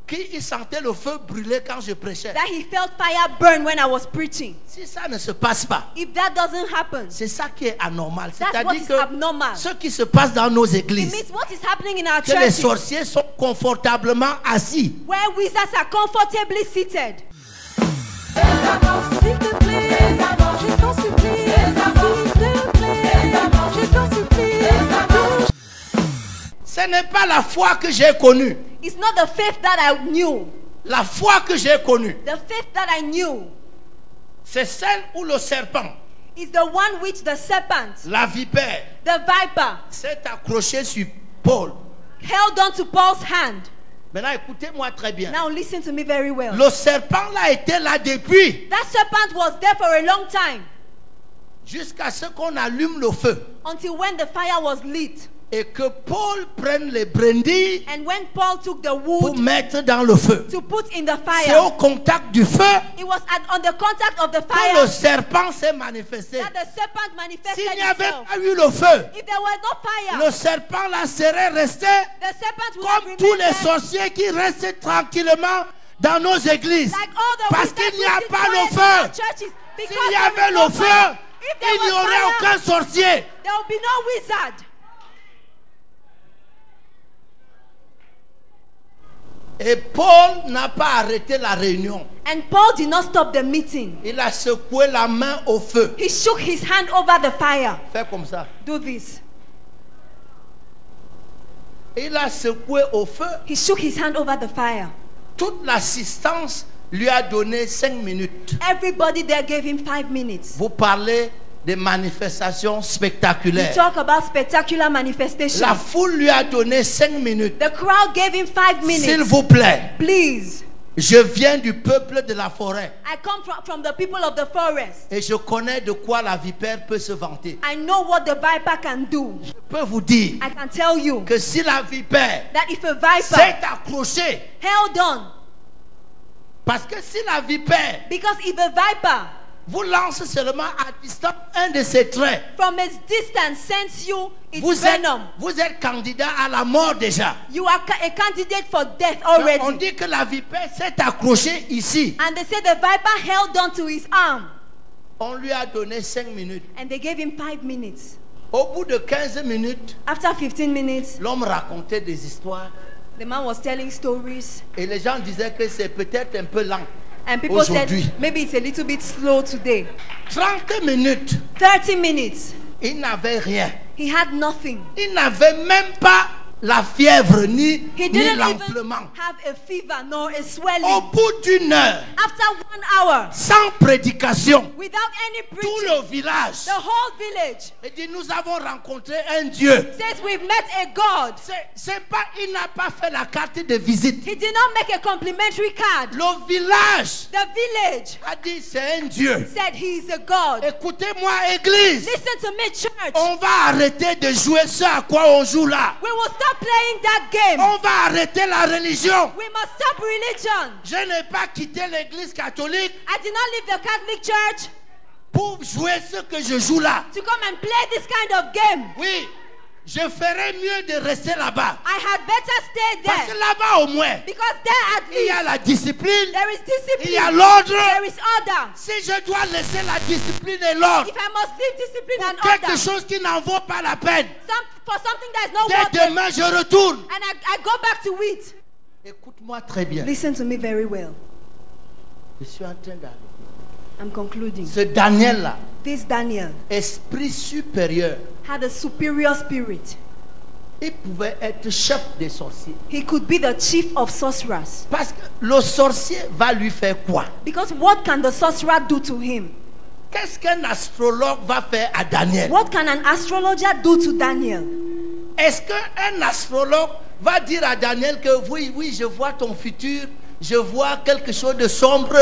qu'il sentait le feu brûler quand je prêchais. that he felt fire burn when I was preaching. Si ça ne se passe pas, If that doesn't happen, c'est ça qui est anormal. that's what C'est-à-dire is que abnormal. ce qui se passe dans nos It églises, means what is happening in our que les churches, sorciers sont confortablement assis. where wizards are comfortably seated. S'il te plaît, je t'en supplie. S'il te plaît, je t'en supplie. Ce n'est pas la foi que j'ai connue. It's not the faith that I knew. La foi que j'ai connue, The faith that I knew c'est celle où le serpent, is the one which the serpent, la vipère, the viper, s'est accroché sur Paul. held on to Paul's hand. Maintenant, écoutez-moi très bien. Now listen to me very well. Le serpent là était là depuis, That serpent was there for a long time jusqu'à ce qu'on allume le feu. until when the fire was lit. Et que Paul prenne les brindilles And when Paul took the pour wood mettre dans le feu. to put in the C'est au fire, contact du feu it was on the contact of the que le fire serpent s'est manifesté. that the serpent manifested S'il n'y avait itself. pas eu le feu, If there was no fire, le serpent là serait resté the serpent would have comme tous les remained sorciers qui restent tranquillement dans nos églises. like all the Parce wizards qu'il n'y a who sit pas le quiet in feu. our churches. Because S'il y there avait is no le fire. feu, If there il n'y was aurait fire, aucun sorcier. there will be no wizard. Et Paul n'a pas arrêté la réunion. And Paul did not stop the meeting. Il a secoué la main au feu. He shook his hand over the fire. Fais comme ça. Do this. Il a secoué au feu. He shook his hand over the fire. Toute l'assistance lui a donné 5 minutes. Everybody there gave him 5 minutes. Vous parlez des manifestations We spectaculaires. talk about spectacular manifestations. La foule lui a donné 5 minutes. The crowd gave him 5 S'il minutes. vous plaît, Please. je viens du peuple de la forêt I come from the people of the forest. et je connais de quoi la vipère peut se vanter. I know what the viper can do. Je peux vous dire I can tell you que si la vipère that if a viper s'est accrochée, held on, parce que si la vipère because if a viper vous lance seulement à distance un de ses traits. from its distance sends you its Vous êtes, venom. vous êtes candidat à la mort déjà. You are a candidate for death On already. dit que la vipère s'est accrochée ici. And they said the viper held on to his arm. On lui a donné 5 minutes. And they gave him 5 minutes. Au bout de 15 minutes, After 15 minutes, l'homme racontait des histoires. the man was telling stories. Et les gens disaient que c'est peut-être un peu lent. And people said, Aujourd'hui. maybe it's a little bit slow today. 30 minutes, 30 minutes. il n'avait rien. He had nothing. Il n'avait même pas la fièvre ni He didn't even l'enflement. have a fever nor a swelling. Au bout d'une heure, After 1 hour, sans prédication, without any tout preaching, le village, the whole village il dit, nous avons rencontré un Dieu. says we've met a God. C'est pas, il n'a pas fait la carte de visite. He did not make a complimentary card. Le village The village a dit, c'est un Dieu. said he's a God. Écoutez-moi, église. Listen to me, church. On va arrêter de jouer ce à quoi on joue là. We will stop playing that game. On va arrêter la religion. We must stop religion. Je n'ai pas quitté l'église catholique I did not leave the Catholic Church pour jouer ce que je joue là. to come and play this kind of game. Oui, je ferais mieux de rester là-bas. I had better stay Parce que there. là-bas au moins, Because there at il y a least la discipline, there is il y a discipline. l'ordre. There is order. Si je dois laisser la discipline et l'ordre If I must leave discipline and quelque order chose qui n'en vaut pas la peine, for something that is not dès worth it, demain je retourne. and I go back to it. Écoute-moi très bien. Listen to me very well. Je suis en train d'arriver. I'm concluding. Ce Daniel-là, This Daniel esprit supérieur, had a superior spirit. il pouvait être chef des sorciers. He could be the chief of sorcerers. Parce que le sorcier va lui faire quoi? Because what can the sorcerer do to him? Qu'est-ce qu'un astrologue va faire à Daniel? What can an astrologer do to Daniel? Est-ce qu'un astrologue va dire à Daniel que oui, oui, je vois ton futur, je vois quelque chose de sombre?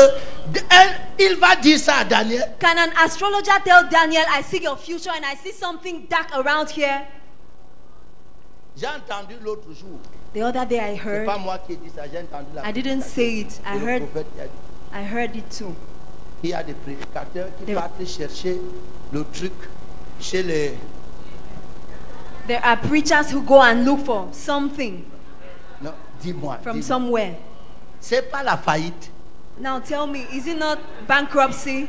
Il va dire ça à Daniel. Can an astrologer tell Daniel, I see your future and I see something dark around here? J'ai entendu l'autre jour, The other day I c'est heard, pas moi qui ai dit ça, j'ai entendu la I didn't say it, I le heard, prophète qui a dit. I heard it too. Il y a des prédicateurs qui Des- partent chercher le truc chez les... There are preachers who go and look for something Non, dis-moi. from dis-moi. somewhere. C'est pas la faillite. Now tell me, is it not bankruptcy?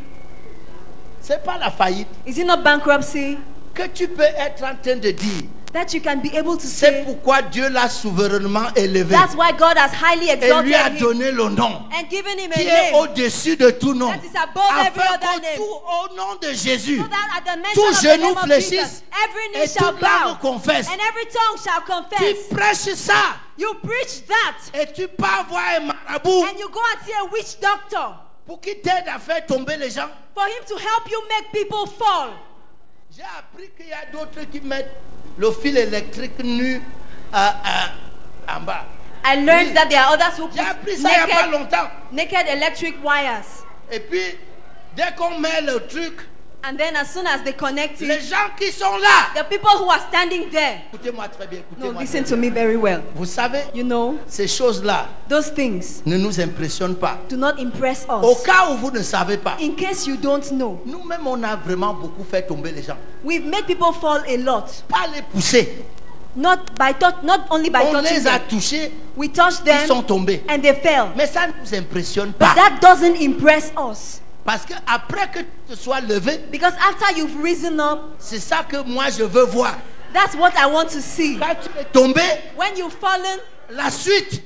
C'est pas la faillite Is it not bankruptcy que tu peux être en train de dire. that you can be able to C'est say, pourquoi Dieu l'a souverainement élevé that's why God has highly et exalted lui a him donné le nom and given him a qui est name, au-dessus de tout nom. that is above every Afin other que name. tout au nom de Jésus, So that at the mention tout of the genou name of fléchisse Jesus, every knee et shall toute langue bow confesse. and every tongue shall Tu confess. prêches ça You preach that et tu pars voir un marabout and you go and see a witch doctor pour qu'il t'aide à faire tomber les gens. for him to help you make people fall. J'ai appris qu'il y a d'autres qui mettent le fil électrique nu en bas. I learned that there are others who J'ai appris put ça il n'y a pas naked, longtemps. naked electric wires. Et puis, dès qu'on met le truc, And then as soon as they connect les it, gens qui sont là, the people who are standing there, écoutez-moi très bien, no, écoutez-moi listen très to bien. me very well. Vous savez, You know, ces choses-là those things ne nous impressionnent pas. do not impress Au us. cas où vous ne savez pas, In case you don't know, nous-mêmes, on a vraiment beaucoup fait tomber les gens. we've made people fall a lot. Pas les pousser. Not only by On touching les a them. touchés, We touched ils sont them tombés. and they fell. Mais ça ne nous impressionne But pas. that doesn't impress us. Parce que après que tu te sois levé, Because after you've risen up, c'est ça que moi je veux voir. that's what I want to see. Quand tu es tombé, When you've fallen, la suite,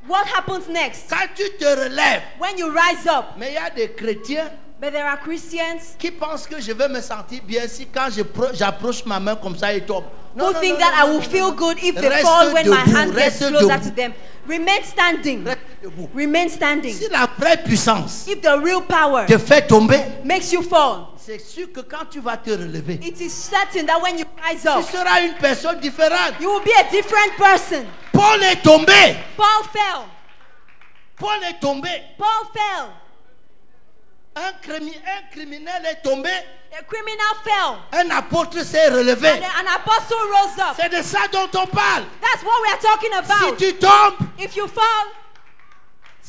what happens next? quand tu te relèves. When you rise up. Mais il y a des chrétiens But there are Christians qui pensent que je vais me sentir bien si quand j'approche ma main comme ça, il tombe. who think that I will feel good if they Reste fall when my debout, hand gets reste closer debout. to them. Remain standing. Reste debout. Remain standing. Si la vraie puissance If the real power te fait tomber, makes you fall, c'est sûr que quand tu vas te relever, it is certain that when you rise tu up, seras une personne différente. you will be a different person. Paul est tombé. Paul fell. Paul est tombé. Paul fell. Un criminel est tombé. A criminal fell. Un apôtre s'est relevé. And an apostle rose up. C'est de ça dont on parle. That's what we are talking Si about. tu tombes, If you fall,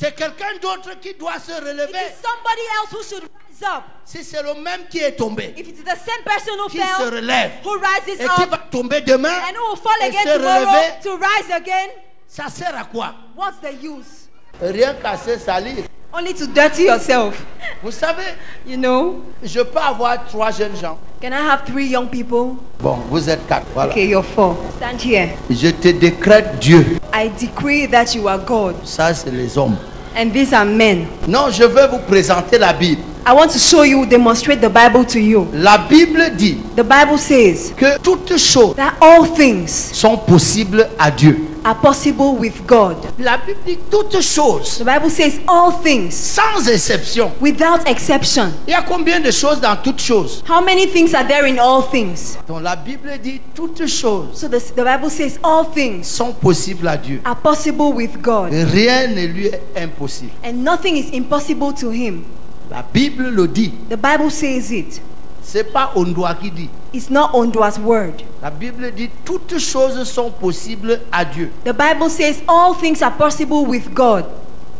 c'est quelqu'un d'autre qui doit se It relever. is somebody else who should rise up. Si c'est le même qui est tombé, If it is the same person who qui se fell, relève who rises et qui up, va tomber demain, and who will fall et again se tomorrow relever, to rise again, ça sert à quoi? what's the use? Rien qu'à se salir. Only to dirty yourself. Vous savez, You know? je peux avoir 3 jeunes gens. Can I have 3 young people? Bon, vous êtes 4. Voilà. Okay, you're 4. Stand here. Je te décrète Dieu. I decree that you are God, Ça, c'est les hommes. and these are men. Non, je vais vous présenter la Bible. I want to show you, demonstrate the Bible to you. La Bible dit The Bible says que toutes choses that all things sont possibles à Dieu. are possible with God. La Bible dit toutes choses, The Bible says all things sans exception. without exception. Il y a combien de choses dans toutes choses? How many things are there in all things? Donc la Bible dit toutes choses So the Bible says all things sont possibles à Dieu. are possible with God, Rien ne lui est impossible. and nothing is impossible to him. La Bible le dit. The Bible says it. C'est pas Ondoa qui dit. It's not Ondoa's word. La Bible dit toutes choses sont possibles à Dieu. The Bible says all things are possible with God.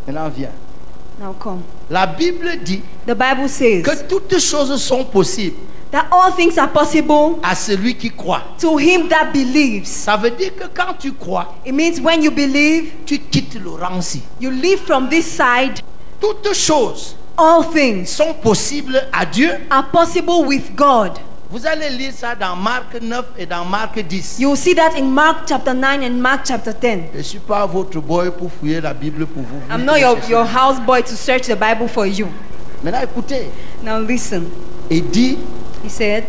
Maintenant viens. Now come. La Bible dit The Bible says que toutes choses sont possibles that all things are possible à celui qui croit. to him that believes. Ça veut dire que quand tu crois, It means when you believe, tu quittes le rang-ci. you live from this side. Toutes choses All things sont possibles à Dieu. are possible with God. Vous allez lire ça dans Marc 9 et dans Marc 10. You will see that in Mark chapter 9 and Mark chapter 10. Je ne suis pas votre boy pour fouiller la Bible pour vous. I'm not your houseboy to search the Bible for you. Maintenant écoutez, Now listen. il dit He said,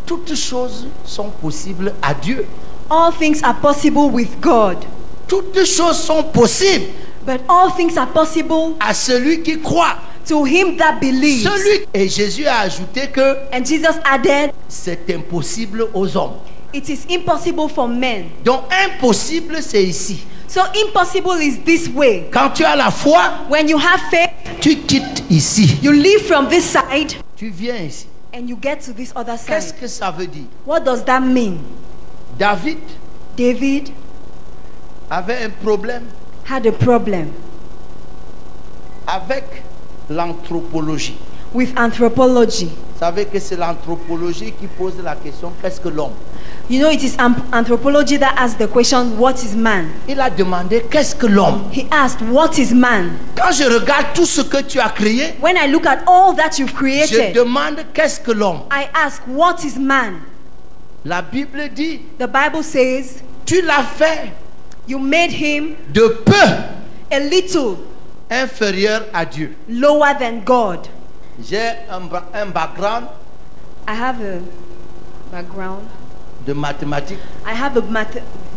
toutes choses sont possibles à Dieu. all things are possible with God. Toutes choses sont possibles But all things are possible à celui qui croit. to him that believes. Et Jésus a ajouté que And Jesus added, c'est impossible aux hommes. it is impossible for men. Donc impossible c'est ici. So impossible is this way. Quand tu as la foi, When you have faith, tu quittes ici. you leave from this side Tu viens ici. and you get to this other Qu'est-ce side. que ça veut dire? What does that mean? David David avait un problème had a problem avec l'anthropologie. with anthropology. Vous savez que c'est l'anthropologie qui pose la question, qu'est-ce que l'homme? You know, it is anthropology that asks the question, what is man? Il a demandé, qu'est-ce que l'homme? He asked, what is man? Quand je regarde tout ce que tu as créé, When I look at all that you've je created, demande, qu'est-ce que l'homme? I ask, what is man? La Bible dit, The Bible says, tu l'as fait you made him de peu a little inférieur à Dieu. lower than God. J'ai un background I have a background. de mathématiques, I have a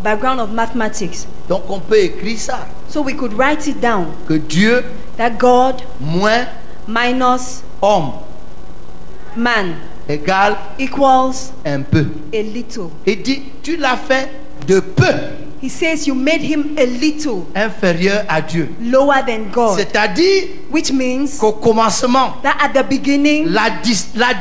background of mathematics. donc on peut écrire ça, So we could write it down que Dieu that God moins minus homme man égale equals un peu. a little. Il dit, tu l'as fait de peu He says you made him a little inférieur à Dieu. lower than God, C'est-à-dire which means qu'au commencement, that at the beginning, la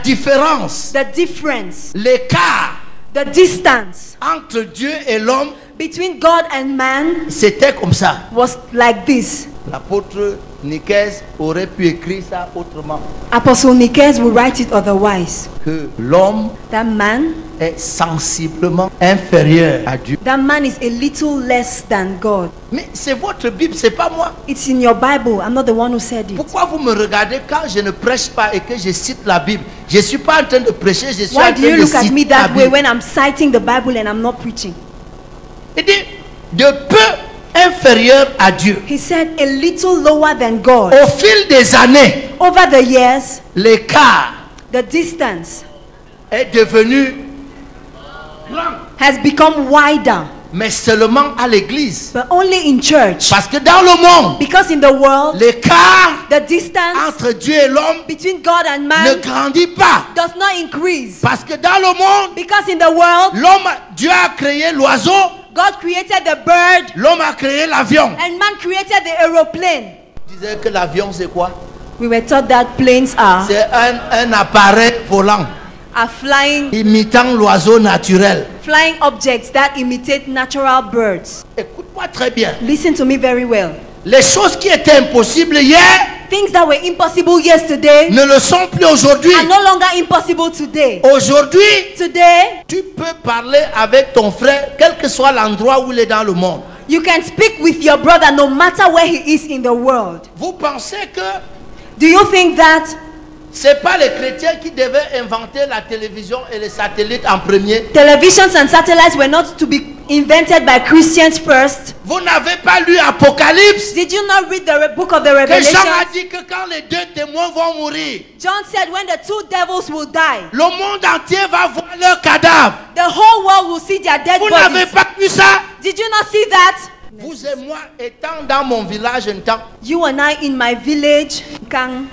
différence, the difference, l'écart the distance entre Dieu et l'homme, between God and man c'était comme ça. was like this. L'apôtre Nicaise aurait pu écrire ça autrement. Apostle Nicaise will write it otherwise. Que l'homme That man est sensiblement inférieur à Dieu. That man is a little less than God. Mais c'est votre Bible, c'est pas moi. It's in your Bible. I'm not the one who said it. Pourquoi vous me regardez quand je ne prêche pas et que je cite la Bible? Je suis pas en train de prêcher, je suis Why en do train you de look at citer me la that way Bible. when I'm citing the Bible and I'm not preaching? Il dit de peu inférieur à Dieu. He said a little lower than God. Au fil des années, Over the years, l'écart the distance est devenu grand, has become wider, mais seulement à l'église. but only in church. Parce que dans le monde, Because in the world, l'écart the distance entre Dieu et l'homme between God and ne man grandit pas. does not increase. Parce que dans le monde, Because in the world, l'homme, Dieu a créé l'oiseau, God created the bird l'homme a créé l'avion. and man created the aeroplane. Il disait que l'avion c'est quoi? We were taught that planes C'est un appareil volant are flying imitant l'oiseau naturel. objects that imitate natural birds. Écoute-moi très bien. Listen to me very well. Les choses qui étaient impossibles hier things that were impossible yesterday ne le sont plus aujourd'hui. are no longer impossible today. Aujourd'hui, Today, tu peux parler avec ton frère, quel que soit l'endroit où il est dans le monde. you can speak with your brother no matter where he is in the world. Vous pensez que Do you think that c'est pas les chrétiens qui devaient inventer la télévision et les satellites en premier? televisions and satellites were not to be invented by Christians first? Vous n'avez pas lu Apocalypse? Did you not read the book of the Que Revelation? Jean a dit que quand les deux témoins vont mourir, John said when the two devils will die, le monde entier va voir leur cadavre. the whole world will see their dead Vous n'avez bodies. pas vu ça? Did you not see that? Vous et moi, étant dans mon village un temps, You and I in my village, Kang,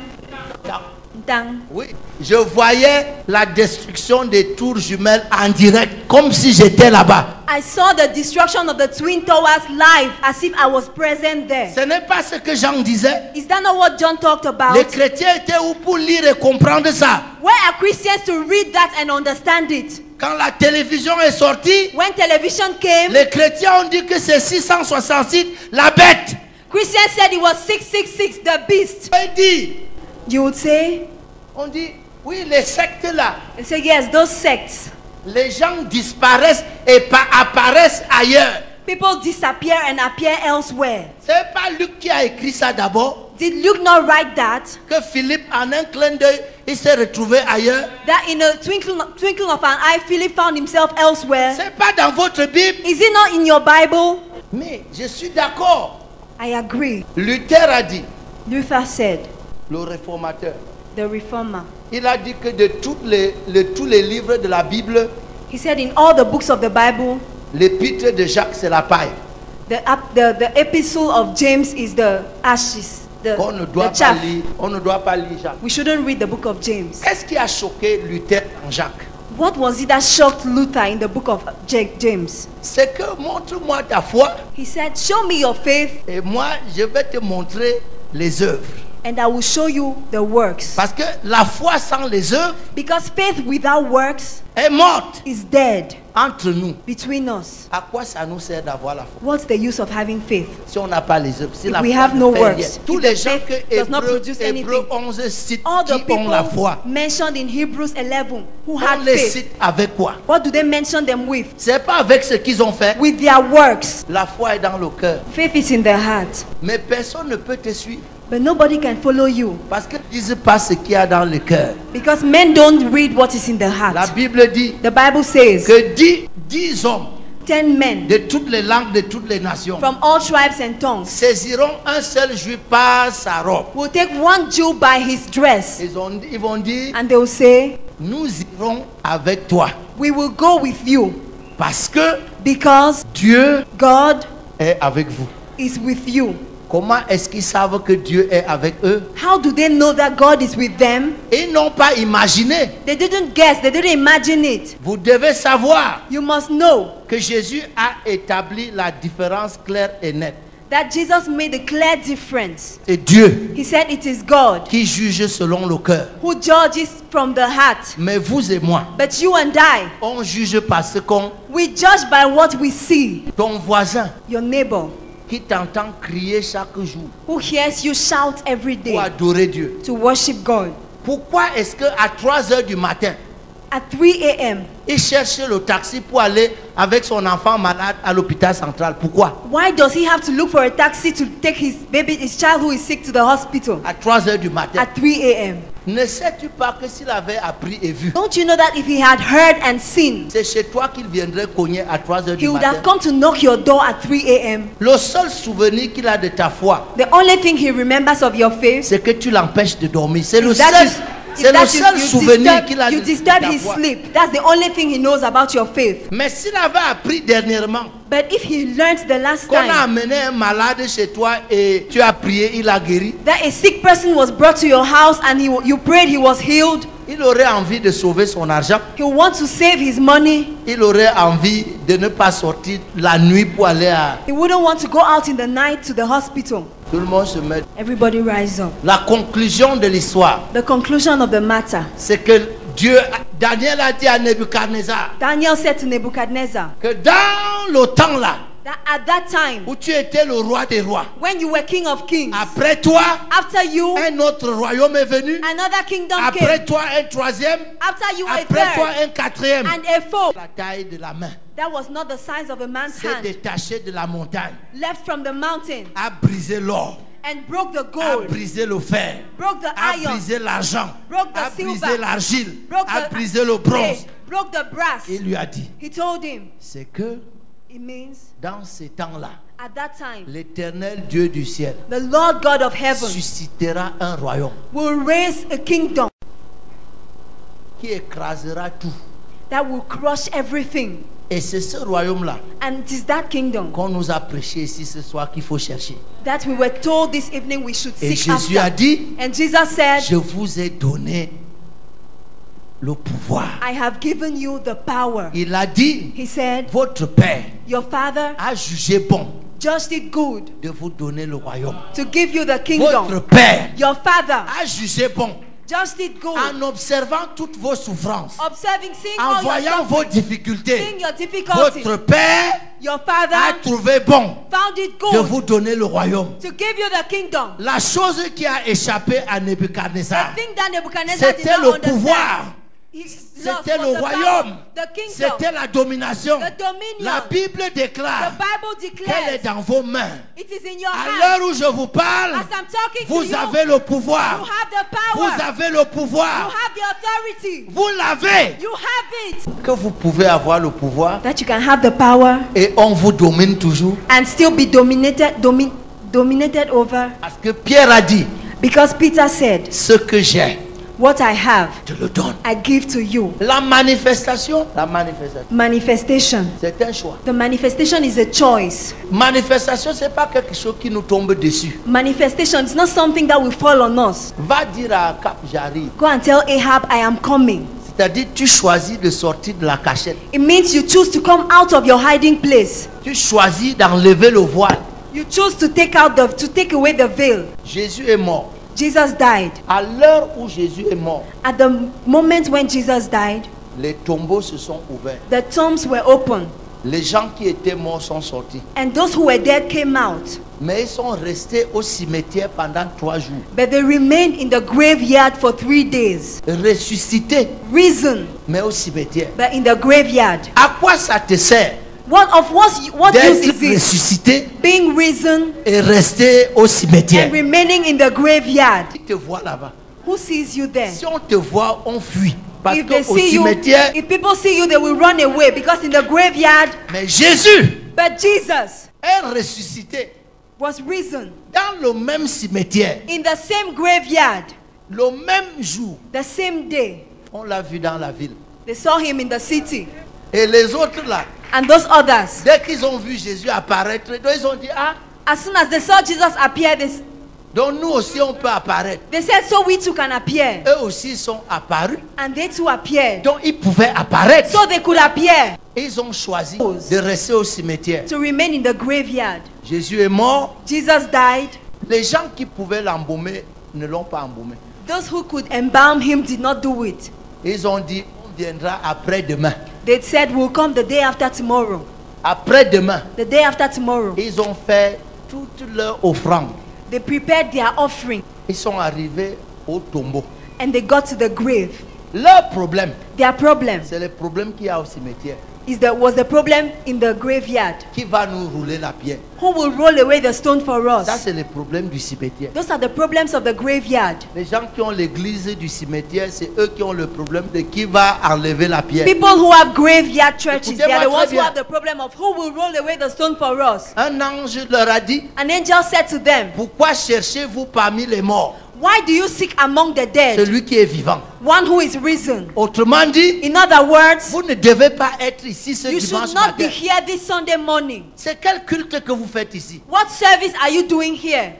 Dang, oui, je voyais la destruction des tours jumelles en direct, comme si j'étais là-bas. I saw the destruction of the Twin Towers live as if I was present there. Ce n'est pas ce que Jean disait. Is that not what John talked about? Les chrétiens étaient où pour lire et comprendre ça? Where are Christians to read that and understand it? Quand la télévision est sortie, When television came, les chrétiens ont dit que c'est 666, la bête. Christians said it was 666, the beast. On dit, You would say, oui, les sectes là, and say yes, those sects. les gens disparaissent et apparaissent ailleurs. People disappear and appear elsewhere. C'est pas Luc qui a écrit ça d'abord, Did Luke not write that? que Philippe, en un clin d'œil, il s'est retrouvé ailleurs. That in a twinkling of an eye, Philip found himself elsewhere. C'est pas dans votre Bible, Is it not in your Bible? mais je suis d'accord. I agree. Luther a dit, Luther said, le réformateur, the reformer. il a dit que de tous les livres de la Bible, He said in all the books of the Bible, l'épître de Jacques, c'est la paille. the epistle of James is the ashes, the chaff. On ne doit pas lire Jacques. We shouldn't read the book of James. Qu'est-ce qui a choqué Luther en Jacques? What was it that shocked Luther in the book of James? C'est que montre-moi ta foi He said, show me your faith et moi je vais te montrer les œuvres. and I will show you the works. Parce que la foi sans les œuvres Because faith without works est morte is dead entre nous. between us. À quoi ça nous sert d'avoir la foi What's the use of having faith? si on n'a pas les œuvres? Si If la we foi have ne no fait works, rien. if Tous the les gens faith que does not Hébreux produce 11 cite All the qui ont la foi, people mentioned in Hebrews 11 who on had les faith, cite avec quoi? what do they mention them with? C'est pas avec ce qu'ils ont fait. With their works. La foi est dans le cœur. Faith is in the heart. Mais personne ne peut te suivre But nobody can follow you parce qu'ils ne disent pas ce qu'il y a dans le cœur. because men don't read what is in the La heart. Bible dit The Bible says que 10 hommes 10 men de toutes les langues, de toutes les nations from all tribes and tongues saisiront un seul juif par sa robe. will take one Jew by his dress Ils vont dire, and they will say, nous irons avec toi. we will go with you Parce que because Dieu God est avec vous. is with you. Comment est-ce qu'ils savent que Dieu est avec eux? How do they know that God is with them? Ils n'ont pas imaginé. They didn't guess, they didn't imagine it. Vous devez savoir You must know que Jésus a établi la différence claire et nette. that Jesus made a clear difference. C'est Dieu He said it is God qui juge selon le cœur. who judges from the heart. Mais vous et moi, But you and I, on juge parce qu'on, we judge by what we see. ton voisin Your neighbor qui t'entend crier chaque jour who hears you shout every pour day adorer Dieu. to worship God. Pourquoi est-ce qu'à 3 heures du matin, At 3 a.m., il cherche le taxi pour aller avec son enfant malade à l'hôpital central? Pourquoi? why does he have to look for a taxi to take his child who is sick to the hospital À 3 heures du matin. at 3 a.m.? Ne sais-tu pas que s'il avait appris et vu, Don't you know that if he had heard and seen, c'est chez toi qu'il viendrait cogner à 3 heures he du would matin? have come to knock your door at 3 a.m.? Le seul souvenir qu'il a de ta foi, The only thing he remembers of your faith c'est que tu l'empêches de dormir. C'est le is that seul, you, c'est le seul souvenir qu'il a you de disturb ta his foi. sleep. That's the only thing he knows about your faith. Mais s'il avait appris dernièrement But if he learned the last qu'on a time amené un malade chez toi et tu as prié, il a guéri, that a sick person was brought to your house and you prayed, he was healed, il aurait envie de sauver son argent. he will want to save his money. Il aurait envie de ne pas sortir la nuit pour aller à... He wouldn't want to go out in the night to the hospital. Tout le monde se met. Everybody rise up. La conclusion de l'histoire, The conclusion of the matter. c'est que Dieu, Daniel a dit à Nebuchadnezzar Daniel said to Nebuchadnezzar que dans le temps là, that at that time, où tu étais le roi des rois, when you were king of kings, après toi, after you, un autre royaume est venu. another kingdom Après came. toi, un troisième. After you, a Après toi, third un quatrième. and a fourth. La taille de la main That was not the size of a man's s'est hand. détachée de la montagne, Left from the mountain a brisé l'or, and broke the a gold, brisé le fer, broke the a iron, brisé l'argent, broke the a brisé silver, l'argile, broke a the brisé le bronze. clay, broke the brass. Il lui a dit, He told him, c'est que it means dans ces temps-là, at that time, l'Éternel Dieu du ciel the Lord God of heaven suscitera un royaume will raise a kingdom qui écrasera tout. that will crush everything. Et c'est ce royaume-là And it is that kingdom qu'on nous a prêché ici ce soir qu'il faut chercher. that we were told this evening we should Et seek Jésus a after. dit, And Jesus said, je vous ai donné le pouvoir. I have given you the power. Il a dit, He said, votre Père your father a jugé bon judged it good de vous donner le royaume. to give you the Votre kingdom. Père Your father a jugé bon judged it good. en observant toutes vos souffrances, Observing, seeing en all your voyant vos suffering, difficultés. seeing your difficulties. Votre Père Your a father trouvé bon found it de good vous donner le royaume. to give you the kingdom. La chose qui a échappé à The Nebuchadnezzar, thing that Nebuchadnezzar did c'était not le understand. pouvoir, He lost c'était was le the royaume, power, the kingdom. c'était la domination. The dominion. La Bible The déclare Bible qu'elle est declares dans vos mains. it is in your À hands. l'heure où je vous parle, As I'm talking to vous you, avez le you pouvoir. have the Vous power. avez le You pouvoir. have the authority. Vous l'avez. You have it. Que vous pouvez avoir le pouvoir That you can have the power et on vous domine toujours. and still be dominated over. Parce que Pierre a dit, Because Peter said, ce que j'ai, what I have, je le donne. I give to you. La manifestation, Manifestation. c'est un choix. The manifestation is a choice. Manifestation, c'est pas quelque chose qui nous tombe dessus. Manifestation is not something that will fall on us. Va dire à Cap, j'arrive. Go and tell Ahab, I am coming. C'est-à-dire, tu choisis de sortir de la cachette. It means you choose to come out of your hiding place. Tu choisis d'enlever le voile. You choose to take away the veil. Jésus est mort. Jesus died. À l'heure où Jésus est mort, At the moment when Jesus died, les tombeaux se sont ouverts. the tombs were open, Les gens qui étaient morts sont sortis. and those who were dead came out. Mais ils sont restés au cimetière pendant 3 jours. But they remained in the graveyard for 3 days. Ressuscités, Risen, mais au cimetière. but in the graveyard. À quoi ça te sert What use d'être is it? ressuscité Being risen et rester au cimetière? and remaining in the graveyard. Qui te voit là-bas? Who sees you there? Si on te voit, on fuit. Parce If they qu'au see you, cimetière, if people see you, they will run away because in the graveyard. mais Jésus But Jesus est ressuscité was risen dans le même cimetière, in the same graveyard, le même jour. the same day. On l'a vu dans la ville. They saw him in the city, Et les autres là, and those others, dès qu'ils ont vu Jésus apparaître, donc ils ont dit, ah, as soon as they saw Jesus appear, donc nous aussi on peut apparaître. they said, "So we too can appear," Eux aussi sont apparus, and they too appeared. donc ils pouvaient apparaître. So they could appear Ils ont choisi de rester au cimetière. to remain in the graveyard. Jésus est mort. Jesus died. Les gens qui pouvaient l'embaumer ne l'ont pas embaumé. Those who could embalm him did not do it. Ils ont dit, on viendra après-demain. They said, "We'll come the day after tomorrow." Après-demain, The day after tomorrow, ils ont fait toute leur offrande. they prepared their offering Ils sont arrivés au tombeau. and they got to the grave. Leur problème, Their problem c'est le problème qu'il y a au cimetière. was the problem in the graveyard. Qui va nous rouler la pierre? Who will roll away the stone for Ça, us? c'est le problème du cimetière. Those are the problems of the graveyard. Les gens qui ont l'église du cimetière, c'est eux qui ont le problème de qui va enlever la pierre. People who have graveyard churches, they are the Écoutez-moi ones très who bien. have the problem of who will roll away the stone for us. Un ange leur a dit, An angel said to them, pourquoi cherchez-vous parmi les morts "Why do you seek among the dead celui qui est vivant? one who is risen?" Autrement dit, In other words, vous ne devez pas être ici ce you dimanche should not be matin. here this Sunday morning. C'est quel culte que vous faites ici? What service are you doing here?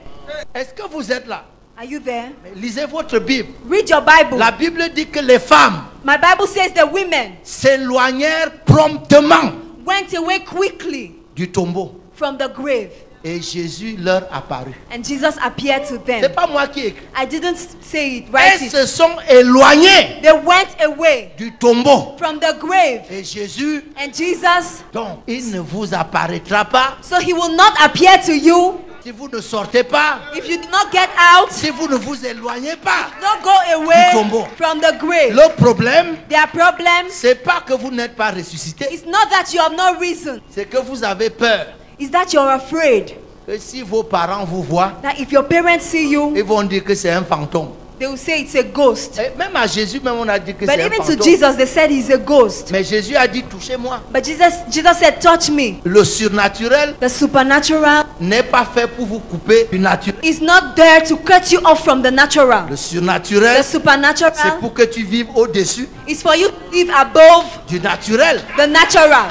Est-ce que vous êtes là? Are you there? Mais lisez votre Bible. Read your Bible. La Bible dit que les femmes My Bible says the women s'éloignèrent promptement went away quickly du tombeau. from the grave. Et Jésus leur apparut. And Jesus appeared to C'est them. pas moi qui écris. I didn't say it, write Ils it. se sont éloignés They went away du tombeau. from the grave. Et Jésus, And Jesus, donc, il ne vous apparaîtra pas so he will not appear to you si vous ne sortez pas, if you do not get out, si vous ne vous éloignez pas. not go away Du tombeau. from the grave. Le problème, Their problem c'est pas que vous n'êtes pas ressuscité, is not that you have no reason. c'est que vous avez peur It's that you're afraid que si vos parents vous voient, that if your parents see you, ils vont dire que c'est un fantôme. they will say it's a ghost. Et même à Jésus, même on a dit que But c'est un even to fantôme. Jesus, they said he's a ghost. Mais Jésus a dit touchez-moi. But Jesus said, touch me. Le surnaturel The supernatural n'est pas fait pour vous couper du naturel. is not there to cut you off from the natural. Le surnaturel, The supernatural c'est pour que tu vives au-dessus is for you to live above du naturel. the natural.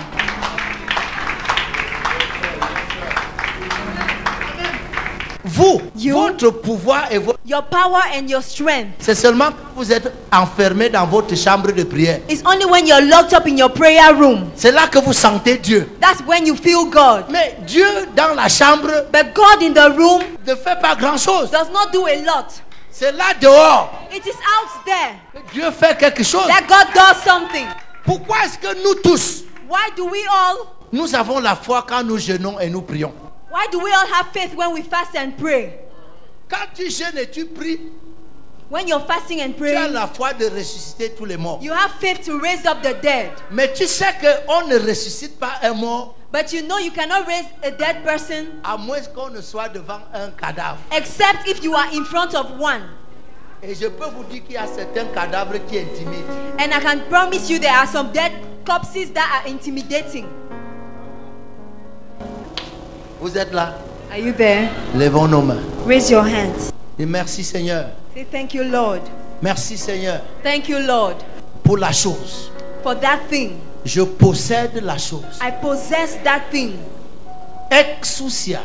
Vous, You- votre pouvoir et votre... Your power and your strength C'est seulement que vous êtes enfermé dans votre chambre de prière. is only when you're locked up in your prayer room. C'est là que vous sentez Dieu. That's when you feel God. Mais Dieu dans la chambre But God in the room ne fait pas grand-chose. does not do a lot. C'est là dehors It is out there que Dieu fait quelque chose. that God does something. Pourquoi est-ce que nous tous, Why do we all nous avons la foi quand nous jeûnons et nous prions? Why do we all have faith when we fast and pray? Quand tu jeûnes et tu pries, When you're fasting and tu as praying, la foi de ressusciter tous les morts. you have faith to raise up the dead. Mais tu sais qu'on ne ressuscite pas un mort But you know you cannot raise a dead person à moins qu'on ne soit devant un cadavre. except if you are in front of one. Et je peux vous dire qu'il y a certains cadavres qui intimident. And I can promise you there are some dead corpses that are intimidating. Vous êtes là? Are you there? Levons nos mains. Raise your hands. Et merci Seigneur. Say thank you, Lord. Merci Seigneur Thank you, Lord, pour la chose. for that thing. Je possède la chose. I possess that thing. Exousia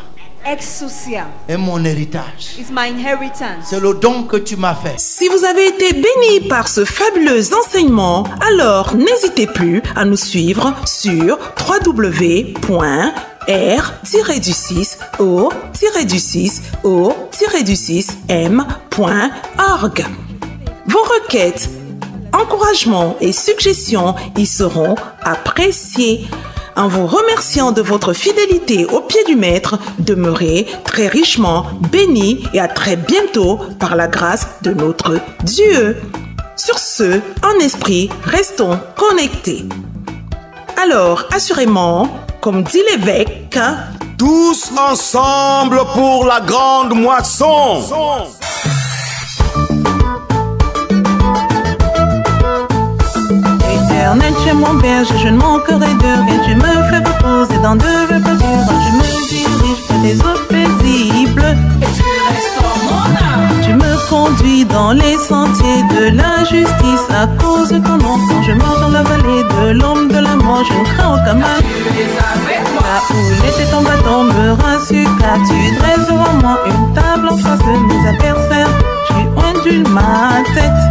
Exousia est mon héritage. is my inheritance. C'est le don que tu m'as fait. Si vous avez été béni par ce fabuleux enseignement, alors n'hésitez plus à nous suivre sur www.r-du6o-6o-6m.org. Vos requêtes, encouragements et suggestions y seront appréciés. En vous remerciant de votre fidélité au pied du Maître, demeurez très richement bénis et à très bientôt par la grâce de notre Dieu. Sur ce, en esprit, restons connectés. Alors, assurément, comme dit l'évêque, Tous ensemble pour la grande moisson. Éternel, tu es mon berger, je ne manquerai de rien. Tu me fais reposer dans de verts pâturages. Je me dirige vers des eaux paisibles. Tu me conduis dans les sentiers de la justice à cause de ton nom. Quand je marche dans la vallée de l'ombre de la mort, je ne crains aucun mal. Là où était ton bâton me rassure, car tu dresses devant moi une table en face de mes adversaires. Tu ondules ma tête.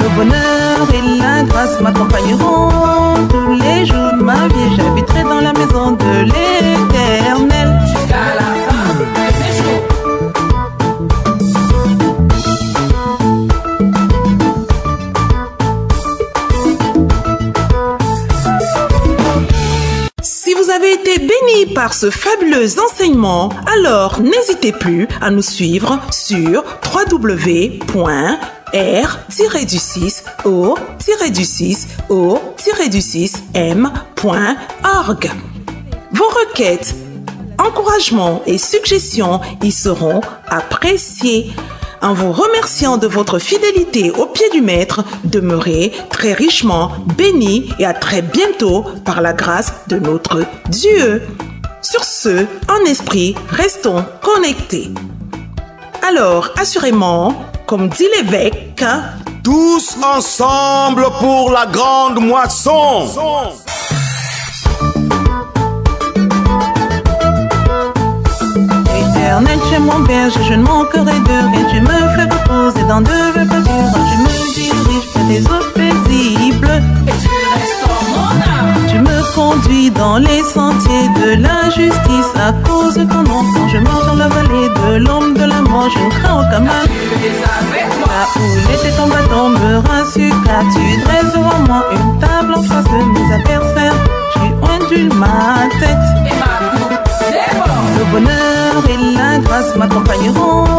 Le bonheur et la grâce m'accompagneront tous les jours de ma vie. J'habiterai dans la maison de l'Éternel. Si vous avez été béni par ce fabuleux enseignement, alors n'hésitez plus à nous suivre sur www.r-du6o-6m.org. Vos requêtes, encouragements et suggestions y seront appréciés. En vous remerciant de votre fidélité au pied du Maître, demeurez très richement bénis et à très bientôt par la grâce de notre Dieu. Sur ce, en esprit, restons connectés. Alors, assurément, comme dit l'évêque, Tous ensemble pour la grande moisson. Éternel, tu es mon berger, je ne manquerai de rien. Tu me fais reposer dans de verts pâturages. Je me dirige vers des eaux paisibles. Tu me conduis suis dans les sentiers de la justice. À cause de ton nom, quand je marche dans la vallée de l'ombre de la mort, je ne crains aucun mal. Là où était ton bâton me rassure, car tu dresses devant moi une table en face de mes adversaires. J'ai ondu ma tête. Le bonheur et la grâce m'accompagneront